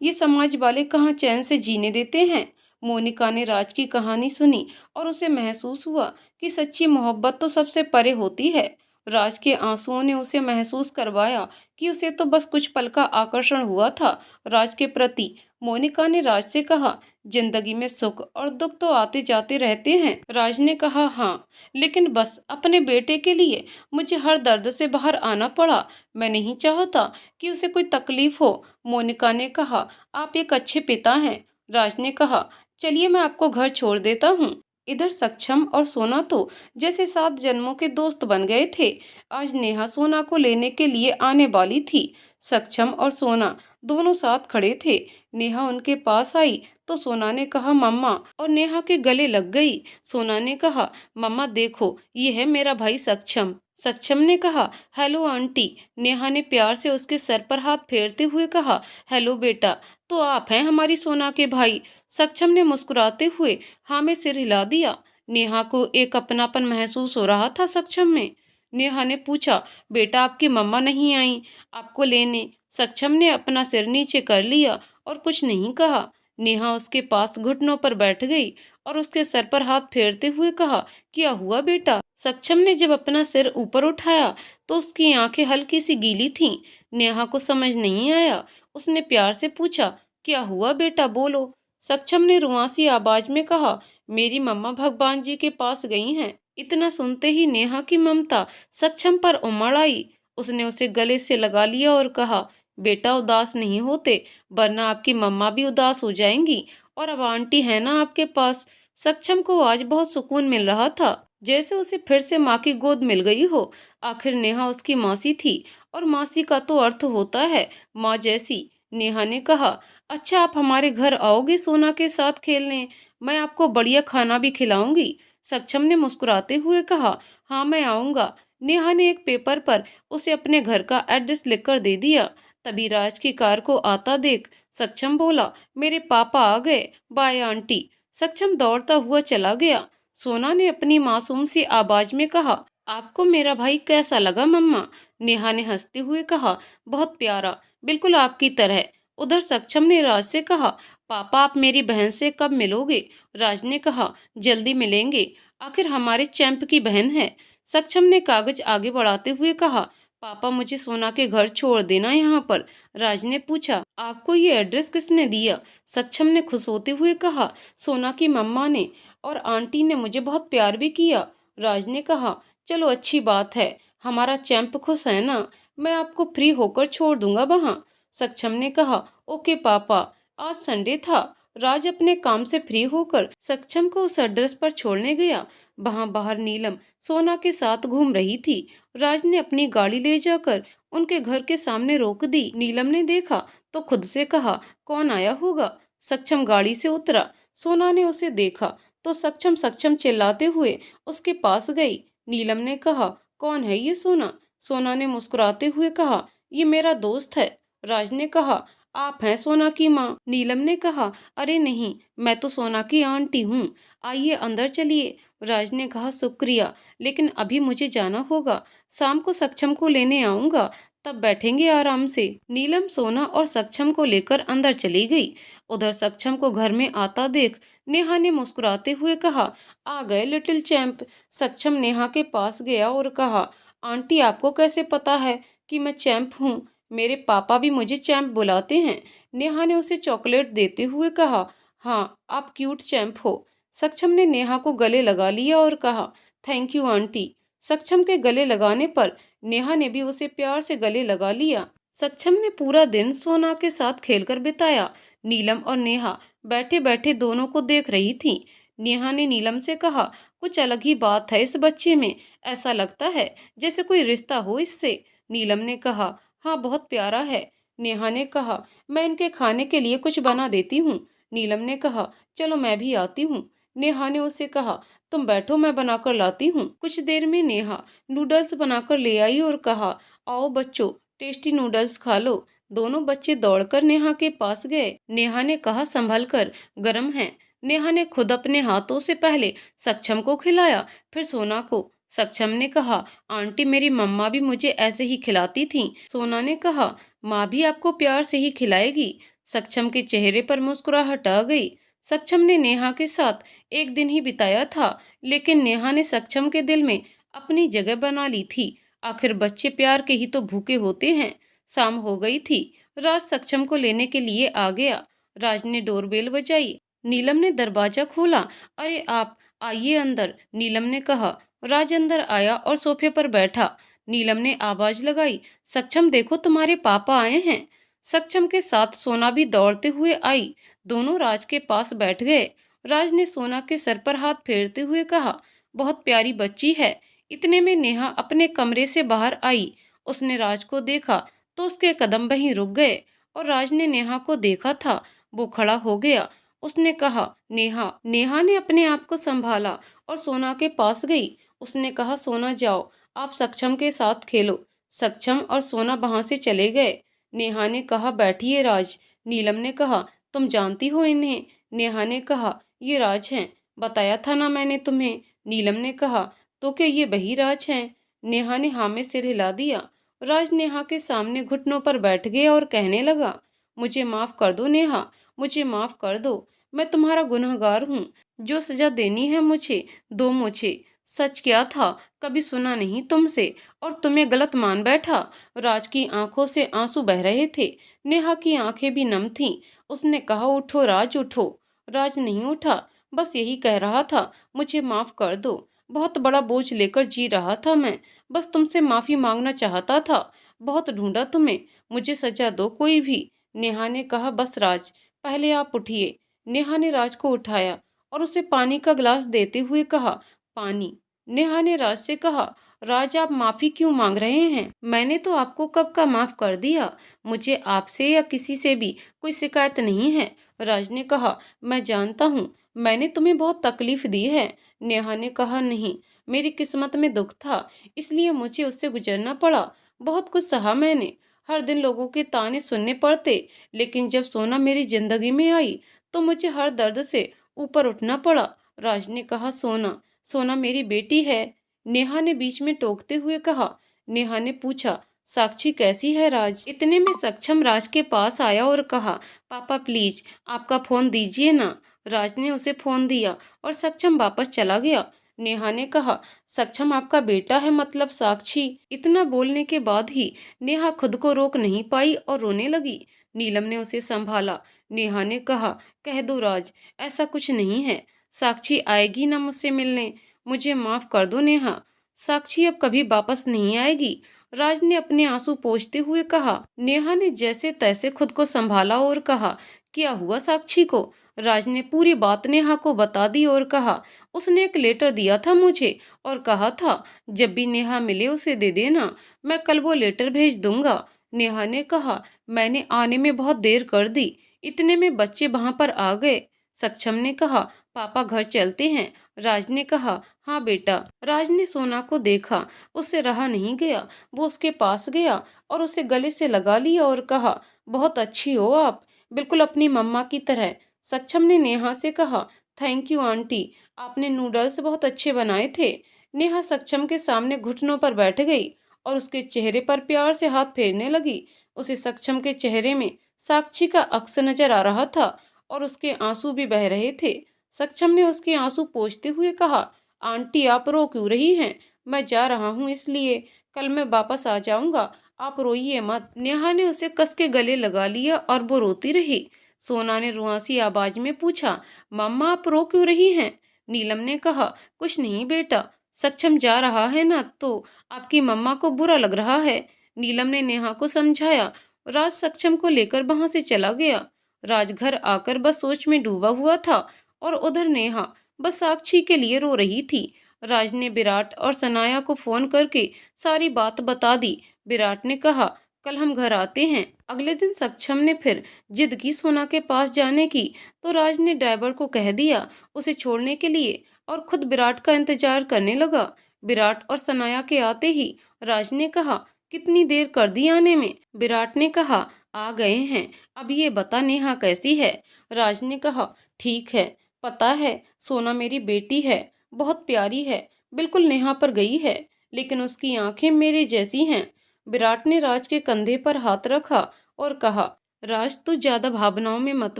ये समाज वाले कहाँ चैन से जीने देते हैं। मोनिका ने राज की कहानी सुनी और उसे महसूस हुआ कि सच्ची मोहब्बत तो सबसे परे होती है। राज के आंसुओं ने उसे महसूस करवाया कि उसे तो बस कुछ पल का आकर्षण हुआ था राज के प्रति। मोनिका ने राज से कहा, जिंदगी में सुख और दुख तो आते जाते रहते हैं। राज ने कहा, हाँ, लेकिन बस अपने बेटे के लिए मुझे हर दर्द से बाहर आना पड़ा। मैं नहीं चाहता कि उसे कोई तकलीफ हो। मोनिका ने कहा, आप एक अच्छे पिता हैं। राज ने कहा, चलिए मैं आपको घर छोड़ देता हूँ। इधर सक्षम और सोना तो जैसे 7 जन्मों के दोस्त बन गए थे। आज नेहा सोना को लेने के लिए आने वाली थी। सक्षम और सोना दोनों साथ खड़े थे। नेहा उनके पास आई तो सोना ने कहा, मम्मा, और नेहा के गले लग गई। सोना ने कहा, मम्मा देखो, ये है मेरा भाई सक्षम। सक्षम ने कहा, हेलो आंटी। नेहा ने प्यार से उसके सर पर हाथ फेरते हुए कहा, हेलो बेटा, तो आप हैं हमारी सोना के भाई। सक्षम ने मुस्कुराते हुए हाँ में सिर हिला दिया। नेहा को एक अपनापन महसूस हो रहा था सक्षम में। नेहा ने पूछा, बेटा आपकी मम्मा नहीं आई आपको लेने? सक्षम ने अपना सिर नीचे कर लिया और कुछ नहीं कहा। नेहा उसके पास घुटनों पर बैठ गई और उसके सर पर हाथ फेरते हुए कहा, क्या हुआ बेटा? सक्षम ने जब अपना सिर ऊपर उठाया तो उसकी आंखें हल्की सी गीली थीं। नेहा को समझ नहीं आया। उसने प्यार से पूछा, क्या हुआ बेटा, बोलो। सक्षम ने रुआंसी आवाज में कहा, मेरी मम्मा भगवान जी के पास गई हैं। इतना सुनते ही नेहा की ममता सक्षम पर उमड़ आई। उसने उसे गले से लगा लिया और कहा, बेटा उदास नहीं होते, वरना आपकी मम्मा भी उदास हो जाएंगी। और अब आंटी है ना आपके पास। सक्षम को आज बहुत सुकून मिल रहा था, जैसे उसे फिर से माँ की गोद मिल गई हो। आखिर नेहा उसकी मासी थी और मासी का तो अर्थ होता है माँ जैसी। नेहा ने कहा, अच्छा आप हमारे घर आओगे सोना के साथ खेलने? मैं आपको बढ़िया खाना भी खिलाऊंगी। सक्षम ने मुस्कुराते हुए कहा, हाँ मैं आऊंगा। नेहा ने एक पेपर पर उसे अपने घर का एड्रेस लिखकर दे दिया। तभी राज की कार को आता देख सक्षम बोला, मेरे पापा आ गए, बाय आंटी। सक्षम दौड़ता हुआ चला गया। सोना ने अपनी मासूम सी आवाज में कहा, आपको मेरा भाई कैसा लगा मम्मा? नेहा ने हंसते हुए कहा, बहुत प्यारा, बिल्कुल आपकी तरह। उधर सक्षम ने राज से कहा, पापा आप मेरी बहन से कब मिलोगे? राज ने कहा, जल्दी मिलेंगे, आखिर हमारे चैंप की बहन है। सक्षम ने कागज आगे बढ़ाते हुए कहा, पापा मुझे सोना के घर छोड़ देना यहाँ पर। राज ने पूछा, आपको ये एड्रेस किसने दिया? सक्षम ने खुश होते हुए कहा, सोना की मम्मा ने, और आंटी ने मुझे बहुत प्यार भी किया। राज ने कहा, चलो अच्छी बात है, हमारा चैंप खुश है ना, मैं आपको फ्री होकर छोड़ दूंगा वहाँ। सक्षम ने कहा, ओके पापा। आज संडे था। राज अपने काम से फ्री होकर सक्षम को उस एड्रेस पर छोड़ने गया। वहां बाहर नीलम सोना के साथ घूम रही थी। राज ने अपनी गाड़ी ले जाकर उनके घर के सामने रोक दी। नीलम ने देखा तो खुद से कहा, कौन आया होगा? सक्षम गाड़ी से उतरा। सोना ने उसे देखा तो सक्षम सक्षम चिल्लाते हुए उसके पास गई। नीलम ने कहा, कौन है ये सोना? सोना ने मुस्कुराते हुए कहा, ये मेरा दोस्त है। राज ने कहा, आप हैं सोना की माँ? नीलम ने कहा, अरे नहीं, मैं तो सोना की आंटी हूँ। आइए अंदर चलिए। राज ने कहा, शुक्रिया, लेकिन अभी मुझे जाना होगा। शाम को सक्षम को लेने आऊंगा, तब बैठेंगे आराम से। नीलम सोना और सक्षम को लेकर अंदर चली गई। उधर सक्षम को घर में आता देख नेहा ने मुस्कुराते हुए कहा, आ गए लिटिल चैंप। सक्षम नेहा के पास गया और कहा, आंटी आपको कैसे पता है कि मैं चैंप हूँ? मेरे पापा भी मुझे चैंप बुलाते हैं। नेहा ने उसे चॉकलेट देते हुए कहा, हाँ आप क्यूट चैंप हो। सक्षम ने नेहा को गले लगा लिया और कहा, थैंक यू आंटी। सक्षम के गले लगाने पर नेहा ने भी उसे प्यार से गले लगा लिया। सक्षम ने पूरा दिन सोना के साथ खेलकर बिताया। नीलम और नेहा बैठे बैठे दोनों को देख रही थी। नेहा ने नीलम से कहा, कुछ अलग ही बात है इस बच्चे में, ऐसा लगता है जैसे कोई रिश्ता हो इससे। नीलम ने कहा, हाँ बहुत प्यारा है। नेहा ने कहा, मैं इनके खाने के लिए कुछ बना देती हूँ। नीलम ने कहा, चलो मैं भी आती हूँ। नेहा ने उसे कहा, तुम बैठो मैं बनाकर लाती हूँ। कुछ देर में नेहा नूडल्स बनाकर ले आई और कहा, आओ बच्चों टेस्टी नूडल्स खा लो। दोनों बच्चे दौड़कर नेहा के पास गए। नेहा ने कहा, संभल कर, गर्म है। नेहा ने खुद अपने हाथों से पहले सक्षम को खिलाया, फिर सोना को। सक्षम ने कहा, आंटी मेरी मम्मा भी मुझे ऐसे ही खिलाती थीं। सोना ने कहा, माँ भी आपको प्यार से ही खिलाएगी। सक्षम के चेहरे पर मुस्कुराहट आ गई। सक्षम ने नेहा के साथ एक दिन ही बिताया था, लेकिन नेहा ने सक्षम के दिल में अपनी जगह बना ली थी। आखिर बच्चे प्यार के ही तो भूखे होते हैं। शाम हो गई थी। राज सक्षम को लेने के लिए आ गया। राज ने डोरबेल बजाई। नीलम ने दरवाजा खोला। अरे आप आइए अंदर, नीलम ने कहा। राज अंदर आया और सोफे पर बैठा। नीलम ने आवाज लगाई, सक्षम देखो तुम्हारे पापा आए हैं। सक्षम के साथ सोना भी दौड़ते हुए आई। दोनों राज के पास बैठ गए। राज ने सोना के सर पर हाथ फेरते हुए कहा, बहुत प्यारी बच्ची है। इतने में नेहा अपने कमरे से बाहर आई। उसने राज को देखा तो उसके कदम वहीं रुक गए और राज ने नेहा को देखा था। वो खड़ा हो गया। उसने कहा, नेहा। नेहा ने अपने आप को संभाला और सोना के पास गई। उसने कहा, सोना जाओ, आप सक्षम के साथ खेलो। सक्षम और सोना वहां से चले गए। नेहा ने कहा, बैठिए राज। नीलम ने कहा, तुम जानती हो इन्हें? नेहा ने कहा, ये राज हैं, बताया था ना मैंने तुम्हें। नीलम ने कहा, तो क्या ये वही राज हैं? नेहा ने हाँ में सिर हिला दिया। राज नेहा के सामने घुटनों पर बैठ गया और कहने लगा, मुझे माफ कर दो नेहा, मुझे माफ कर दो। मैं तुम्हारा गुनहगार हूँ। जो सजा देनी है मुझे दो मुझे। सच क्या था, कभी सुना नहीं तुमसे और तुम्हें गलत मान बैठा। राज की आंखों से आंसू बह रहे थे। नेहा की आंखें भी नम थीं। उसने कहा, उठो राज उठो। राज नहीं उठा, बस यही कह रहा था, मुझे माफ कर दो। बहुत बड़ा बोझ लेकर जी रहा था मैं। बस तुमसे माफी मांगना चाहता था। बहुत ढूंढा तुम्हें। मुझे सजा दो कोई भी। नेहा ने कहा, बस राज, पहले आप उठिए। नेहा ने राज को उठाया और उसे पानी का गिलास देते हुए कहा, पानी। नेहा ने राज से कहा, राज आप माफी क्यों मांग रहे हैं? मैंने तो आपको कब का माफ कर दिया। मुझे आपसे या किसी से भी कोई शिकायत नहीं है। राज ने कहा, मैं जानता हूँ मैंने तुम्हें बहुत तकलीफ दी है। नेहा ने कहा, नहीं, मेरी किस्मत में दुख था, इसलिए मुझे उससे गुजरना पड़ा। बहुत कुछ सहा मैंने। हर दिन लोगों के ताने सुनने पड़ते, लेकिन जब सोना मेरी जिंदगी में आई तो मुझे हर दर्द से ऊपर उठना पड़ा। राज ने कहा, सोना, सोना मेरी बेटी है। नेहा ने बीच में टोकते हुए कहा। नेहा ने पूछा, साक्षी कैसी है राज? इतने में सक्षम राज के पास आया और कहा, पापा प्लीज आपका फोन दीजिए ना। राज ने उसे फोन दिया और सक्षम वापस चला गया। नेहा ने कहा, सक्षम आपका बेटा है मतलब साक्षी? इतना बोलने के बाद ही नेहा खुद को रोक नहीं पाई और रोने लगी। नीलम ने उसे संभाला। नेहा ने कहा, कह दो राज, ऐसा कुछ नहीं है। साक्षी आएगी ना मुझसे मिलने। मुझे माफ कर दो नेहा, साक्षी अब कभी वापस नहीं आएगी। राज ने अपने आंसू पोंछते हुए कहा। नेहा ने जैसे तैसे खुद को संभाला और कहा, क्या हुआ साक्षी को? राज ने पूरी बात नेहा को बता दी और कहा, उसने एक लेटर दिया था मुझे और कहा था जब भी नेहा मिले उसे दे देना। मैं कल वो लेटर भेज दूंगा। नेहा ने कहा, मैंने आने में बहुत देर कर दी। इतने में बच्चे वहां पर आ गए। सक्षम ने कहा, पापा घर चलते हैं। राज ने कहा, हाँ बेटा। राज ने सोना को देखा, उससे रहा नहीं गया। वो उसके पास गया और उसे गले से लगा लिया और कहा, बहुत अच्छी हो आप, बिल्कुल अपनी मम्मा की तरह। सक्षम ने नेहा से कहा, थैंक यू आंटी, आपने नूडल्स बहुत अच्छे बनाए थे। नेहा सक्षम के सामने घुटनों पर बैठ गई और उसके चेहरे पर प्यार से हाथ फेरने लगी। उसे सक्षम के चेहरे में साक्षी का अक्स नजर आ रहा था और उसके आंसू भी बह रहे थे। सक्षम ने उसके आंसू पोंछते हुए कहा, आंटी आप रो क्यों रही हैं? मैं जा रहा हूँ इसलिए, कल मैं वापस आ जाऊंगा, आप रोइए मत। नेहा ने उसे कस के गले लगा लिया और वो रोती रही। सोना ने रुआंसी आवाज में पूछा, मम्मा आप रो क्यों रही हैं? नीलम ने कहा, कुछ नहीं बेटा, सक्षम जा रहा है ना तो आपकी मम्मा को बुरा लग रहा है। नीलम ने नेहा को समझाया। राज सक्षम को लेकर वहां से चला गया। राज घर आकर बस सोच में डूबा हुआ था और उधर नेहा बस साक्षी के लिए रो रही थी। राज ने विराट और सनाया को फोन करके सारी बात बता दी। विराट ने कहा, कल हम घर आते हैं। अगले दिन सक्षम ने फिर जिद की सोना के पास जाने की, तो राज ने ड्राइवर को कह दिया उसे छोड़ने के लिए और खुद विराट का इंतजार करने लगा। विराट और सनाया के आते ही राज ने कहा, कितनी देर कर दी आने में? विराट ने कहा, आ गए हैं। अब ये बता नेहा कैसी है? राज ने कहा, ठीक है। पता है, सोना मेरी बेटी है, बहुत प्यारी है, बिल्कुल नेहा पर गई है, लेकिन उसकी आंखें मेरे जैसी हैं। विराट ने राज के कंधे पर हाथ रखा और कहा, राज तू ज्यादा भावनाओं में मत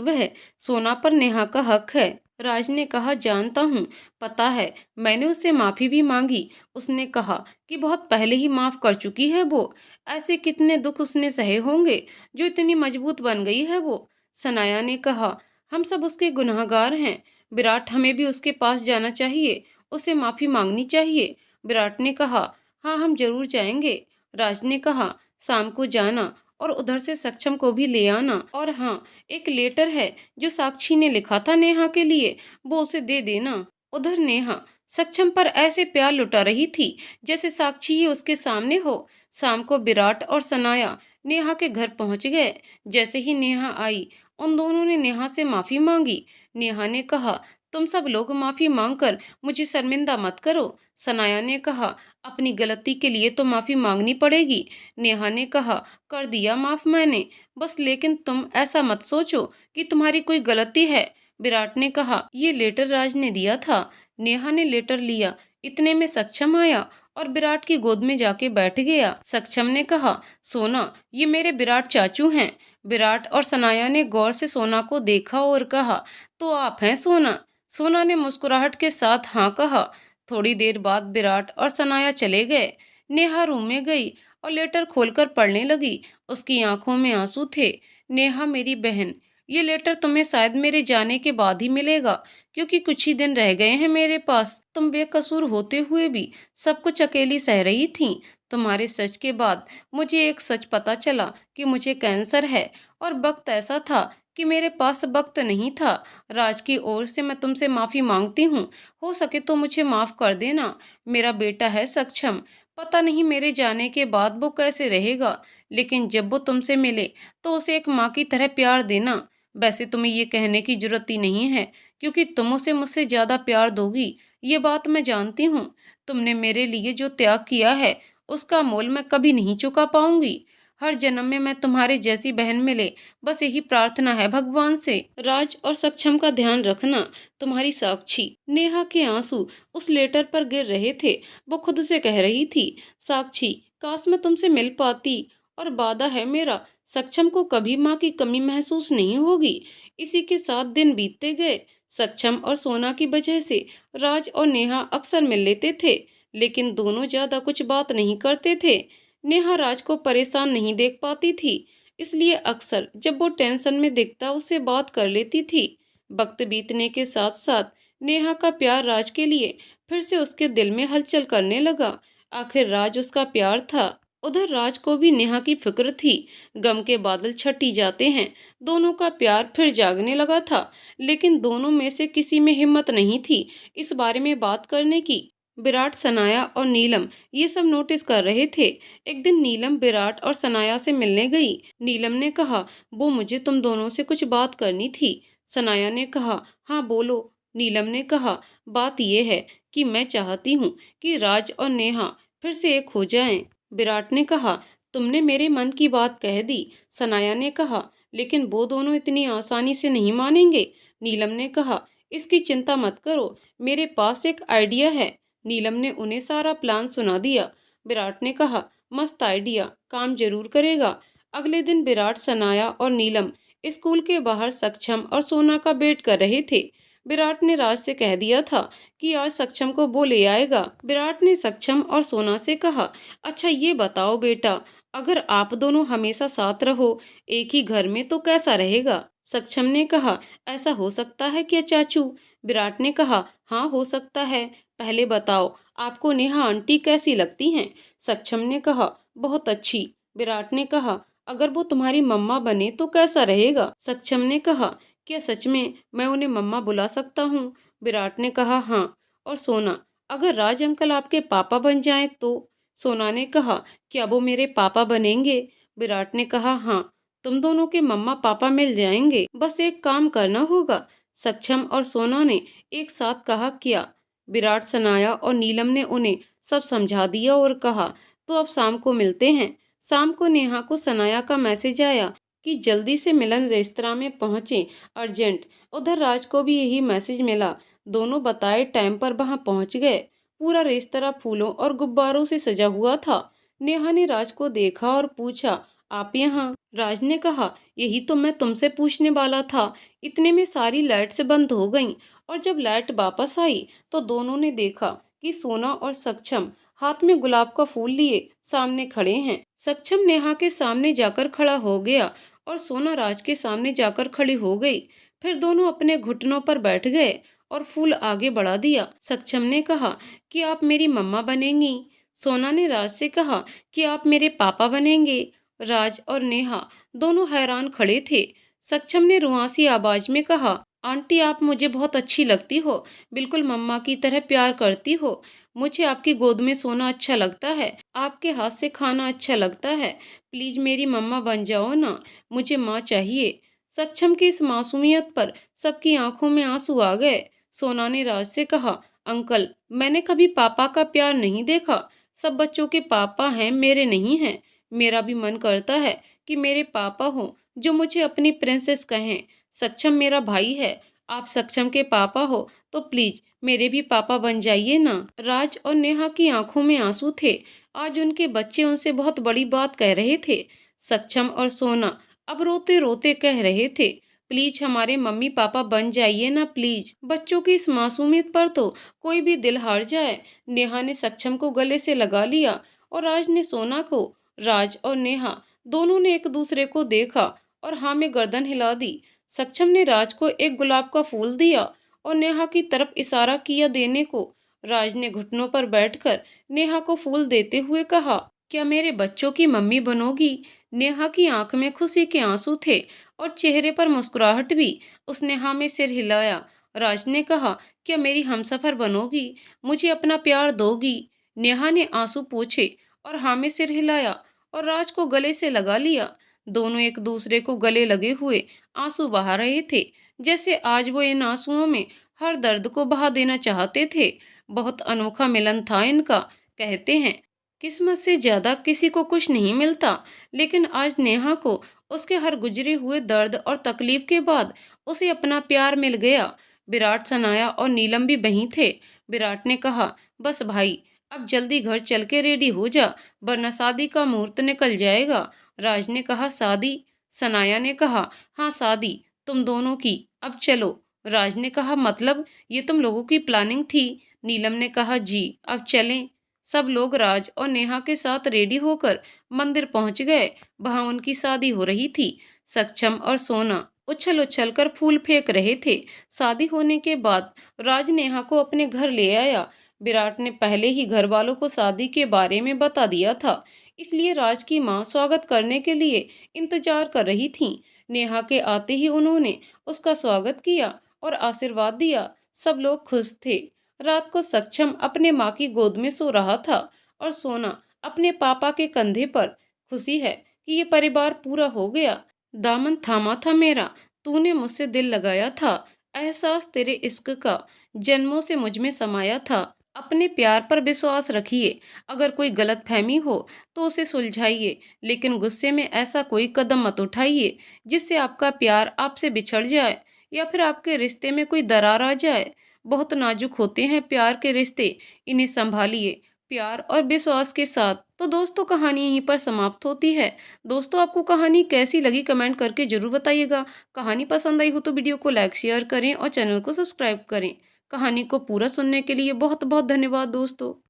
बह, सोना पर नेहा का हक है। राज ने कहा, जानता हूँ, पता है, मैंने उससे माफी भी मांगी। उसने कहा कि बहुत पहले ही माफ कर चुकी है वो। ऐसे कितने दुख उसने सहे होंगे जो इतनी मजबूत बन गई है वो। सनाया ने कहा, हम सब उसके गुनहगार हैं। विराट, हमें भी उसके पास जाना चाहिए, उससे माफी मांगनी चाहिए। विराट ने कहा, हाँ हम जरूर जाएंगे। राज ने कहा, शाम को जाना और उधर से सक्षम को भी ले आना। और हाँ, एक लेटर है जो साक्षी ने लिखा था नेहा के लिए, वो उसे दे देना। उधर नेहा सक्षम पर ऐसे प्यार लुटा रही थी जैसे साक्षी ही उसके सामने हो। शाम को विराट और सनाया नेहा के घर पहुंच गए। जैसे ही नेहा आई, उन दोनों ने नेहा से माफी मांगी। नेहा ने कहा, तुम सब लोग माफी मांगकर मुझे शर्मिंदा मत करो। सनाया ने कहा, अपनी गलती के लिए तो माफी मांगनी पड़ेगी। नेहा ने कहा, कर दिया माफ मैंने, बस लेकिन तुम ऐसा मत सोचो कि तुम्हारी कोई गलती है। विराट ने कहा, ये लेटर राज ने दिया था। नेहा ने लेटर लिया। इतने में सक्षम आया और विराट की गोद में जाके बैठ गया। सक्षम ने कहा, सोना, ये मेरे विराट चाचू हैं। विराट और सनाया ने गौर से सोना को देखा और कहा, तो आप हैं सोना? सोना ने मुस्कुराहट के साथ हाँ कहा। थोड़ी देर बाद विराट और सनाया चले गए। नेहा रूम में गई और लेटर खोलकर पढ़ने लगी। उसकी आंखों में आंसू थे। नेहा मेरी बहन, ये लेटर तुम्हें शायद मेरे जाने के बाद ही मिलेगा, क्योंकि कुछ ही दिन रह गए हैं मेरे पास। तुम बेकसूर होते हुए भी सब कुछ अकेली सह रही थी। तुम्हारे सच के बाद मुझे एक सच पता चला कि मुझे कैंसर है, और वक्त ऐसा था कि मेरे पास वक्त नहीं था। राज की ओर से मैं तुमसे माफी मांगती हूँ। हो सके तो मुझे माफ कर देना। मेरा बेटा है सक्षम, पता नहीं मेरे जाने के बाद वो कैसे रहेगा, लेकिन जब वो तुमसे मिले तो उसे एक माँ की तरह प्यार देना। वैसे तुम्हें ये कहने की जरूरत ही नहीं है, क्योंकि तुम उसे मुझसे ज्यादा प्यार दोगी, ये बात मैं जानती हूँ। तुमने मेरे लिए जो त्याग किया है, उसका मोल मैं कभी नहीं चुका पाऊंगी। हर जन्म में मैं तुम्हारे जैसी बहन मिले, बस यही प्रार्थना है भगवान से। राज और सक्षम का ध्यान रखना, तुम्हारी साक्षी। नेहा के आंसू उस लेटर पर गिर रहे थे। वो खुद से कह रही थी, साक्षी, काश मैं तुमसे मिल पाती, और वादा है मेरा, सक्षम को कभी माँ की कमी महसूस नहीं होगी। इसी के साथ दिन बीतते गए। सक्षम और सोना की वजह से राज और नेहा अक्सर मिल लेते थे, लेकिन दोनों ज्यादा कुछ बात नहीं करते थे। नेहा राज को परेशान नहीं देख पाती थी, इसलिए अक्सर जब वो टेंशन में दिखता उससे बात कर लेती थी। वक्त बीतने के साथ साथ नेहा का प्यार राज के लिए फिर से उसके दिल में हलचल करने लगा। आखिर राज उसका प्यार था। उधर राज को भी नेहा की फिक्र थी। गम के बादल छटी जाते हैं। दोनों का प्यार फिर जागने लगा था, लेकिन दोनों में से किसी में हिम्मत नहीं थी इस बारे में बात करने की। विराट, सनाया और नीलम ये सब नोटिस कर रहे थे। एक दिन नीलम विराट और सनाया से मिलने गई। नीलम ने कहा, वो मुझे तुम दोनों से कुछ बात करनी थी। सनाया ने कहा, हाँ बोलो। नीलम ने कहा, बात यह है कि मैं चाहती हूँ कि राज और नेहा फिर से एक हो जाएं। विराट ने कहा, तुमने मेरे मन की बात कह दी। सनाया ने कहा, लेकिन वो दोनों इतनी आसानी से नहीं मानेंगे। नीलम ने कहा, इसकी चिंता मत करो, मेरे पास एक आइडिया है। नीलम ने उन्हें सारा प्लान सुना दिया। विराट ने कहा, मस्त आइडिया, काम जरूर करेगा। अगले दिन विराट, सनाया और नीलम स्कूल के बाहर सक्षम और सोना का वेट कर रहे थे। विराट ने राज से कह दिया था कि आज सक्षम को वो ले आएगा। विराट ने सक्षम और सोना से कहा, अच्छा ये बताओ बेटा, अगर आप दोनों हमेशा साथ रहो एक ही घर में तो कैसा रहेगा? सक्षम ने कहा, ऐसा हो सकता है क्या चाचू? विराट ने कहा, हाँ हो सकता है। पहले बताओ, आपको नेहा आंटी कैसी लगती हैं? सक्षम ने कहा, बहुत अच्छी। विराट ने कहा, अगर वो तुम्हारी मम्मा बने तो कैसा रहेगा? सक्षम ने कहा, क्या सच में मैं उन्हें मम्मा बुला सकता हूँ? विराट ने कहा, हाँ। और सोना, अगर राज अंकल आपके पापा बन जाएं तो? सोना ने कहा, क्या वो मेरे पापा बनेंगे? विराट ने कहा, हाँ, तुम दोनों के मम्मा पापा मिल जाएंगे, बस एक काम करना होगा। सक्षम और सोना ने एक साथ कहा, क्या? विराट, सनाया और नीलम ने उन्हें सब समझा दिया और कहा, तो अब शाम को मिलते हैं। शाम को नेहा को सनाया का मैसेज आया। कि जल्दी से मिलन रेस्तरां में पहुंचे, अर्जेंट। उधर राज को भी यही मैसेज मिला। दोनों बताए टाइम पर वहां पहुंच गए। पूरा रेस्तरां फूलों और गुब्बारों से सजा हुआ था। नेहा ने राज को देखा और पूछा, आप यहाँ? राज ने कहा, यही तो मैं तुमसे पूछने वाला था। इतने में सारी लाइट्स बंद हो गईं और जब लाइट वापस आई तो दोनों ने देखा कि सोना और सक्षम हाथ में गुलाब का फूल लिए सामने खड़े हैं। सक्षम नेहा के सामने जाकर खड़ा हो गया और सोना राज के सामने जाकर खड़ी हो गई। फिर दोनों अपने घुटनों पर बैठ गए और फूल आगे बढ़ा दिया। सक्षम ने कहा कि आप मेरी मम्मा बनेंगी। सोना ने राज से कहा कि आप मेरे पापा बनेंगे। राज और नेहा दोनों हैरान खड़े थे। सक्षम ने रुआंसी आवाज में कहा, आंटी आप मुझे बहुत अच्छी लगती हो, बिल्कुल मम्मा की तरह प्यार करती हो। मुझे आपकी गोद में सोना अच्छा लगता है, आपके हाथ से खाना अच्छा लगता है। प्लीज मेरी मम्मा बन जाओ ना, मुझे माँ चाहिए। सक्षम की इस मासूमियत पर सबकी आंखों में आंसू आ गए। सोना ने राज से कहा, अंकल मैंने कभी पापा का प्यार नहीं देखा। सब बच्चों के पापा हैं, मेरे नहीं हैं। मेरा भी मन करता है कि मेरे पापा हों जो मुझे अपनी प्रिंसेस कहें। सक्षम मेरा भाई है, आप सक्षम के पापा हो तो प्लीज मेरे भी पापा बन जाइए ना। राज और नेहा की आंखों में आंसू थे। आज उनके बच्चे उनसे बहुत बड़ी बात कह रहे थे। सक्षम और सोना अब रोते रोते कह रहे थे, प्लीज हमारे मम्मी पापा बन जाइए ना प्लीज। बच्चों की इस मासूमियत पर तो कोई भी दिल हार जाए। नेहा ने सक्षम को गले से लगा लिया और राज ने सोना को। राज और नेहा दोनों ने एक दूसरे को देखा और हाँ में गर्दन हिला दी। सक्षम ने राज को एक गुलाब का फूल दिया और नेहा की तरफ इशारा किया देने को। राज ने घुटनों पर बैठकर नेहा को फूल देते हुए कहा, क्या मेरे बच्चों की मम्मी बनोगी? नेहा की आंख में खुशी के आंसू थे और चेहरे पर मुस्कुराहट भी। उसने हाँ में सिर हिलाया। राज ने कहा, क्या मेरी हमसफर बनोगी? मुझे अपना प्यार दोगी? नेहा ने आंसू पूछे और हाँ में सिर हिलाया और राज को गले से लगा लिया। दोनों एक दूसरे को गले लगे हुए आंसू बहा रहे थे, जैसे आज वो इन आंसुओं में हर दर्द को बहा देना चाहते थे। बहुत अनोखा मिलन था इनका। कहते हैं किस्मत से ज्यादा किसी को कुछ नहीं मिलता, लेकिन आज नेहा को उसके हर गुजरे हुए दर्द और तकलीफ के बाद उसे अपना प्यार मिल गया। विराट, सनाया और नीलम भी वहीं थे। विराट ने कहा, बस भाई अब जल्दी घर चल के रेडी हो जा, वरना शादी का मुहूर्त निकल जाएगा। राज ने कहा, शादी? सनाया ने कहा, हाँ शादी, तुम दोनों की। अब चलो। राज ने कहा, मतलब ये तुम लोगों की प्लानिंग थी? नीलम ने कहा, जी अब चलें। सब लोग राज और नेहा के साथ रेडी होकर मंदिर पहुंच गए। वहां उनकी शादी हो रही थी। सक्षम और सोना उछल उछल कर फूल फेंक रहे थे। शादी होने के बाद राज नेहा को अपने घर ले आया। विराट ने पहले ही घर वालों को शादी के बारे में बता दिया था, इसलिए राज की माँ स्वागत करने के लिए इंतजार कर रही थी। नेहा के आते ही उन्होंने उसका स्वागत किया और आशीर्वाद दिया। सब लोग खुश थे। रात को सक्षम अपने माँ की गोद में सो रहा था और सोना अपने पापा के कंधे पर। खुशी है कि ये परिवार पूरा हो गया। दामन थामा था मेरा, तूने मुझसे दिल लगाया था। एहसास तेरे इश्क का जन्मों से मुझ में समाया था। अपने प्यार पर विश्वास रखिए। अगर कोई गलतफहमी हो तो उसे सुलझाइए, लेकिन गुस्से में ऐसा कोई कदम मत उठाइए जिससे आपका प्यार आपसे बिछड़ जाए या फिर आपके रिश्ते में कोई दरार आ जाए। बहुत नाजुक होते हैं प्यार के रिश्ते, इन्हें संभालिए प्यार और विश्वास के साथ। तो दोस्तों कहानी यहीं पर समाप्त होती है। दोस्तों आपको कहानी कैसी लगी कमेंट करके जरूर बताइएगा। कहानी पसंद आई हो तो वीडियो को लाइक शेयर करें और चैनल को सब्सक्राइब करें। कहानी को पूरा सुनने के लिए बहुत बहुत धन्यवाद दोस्तों।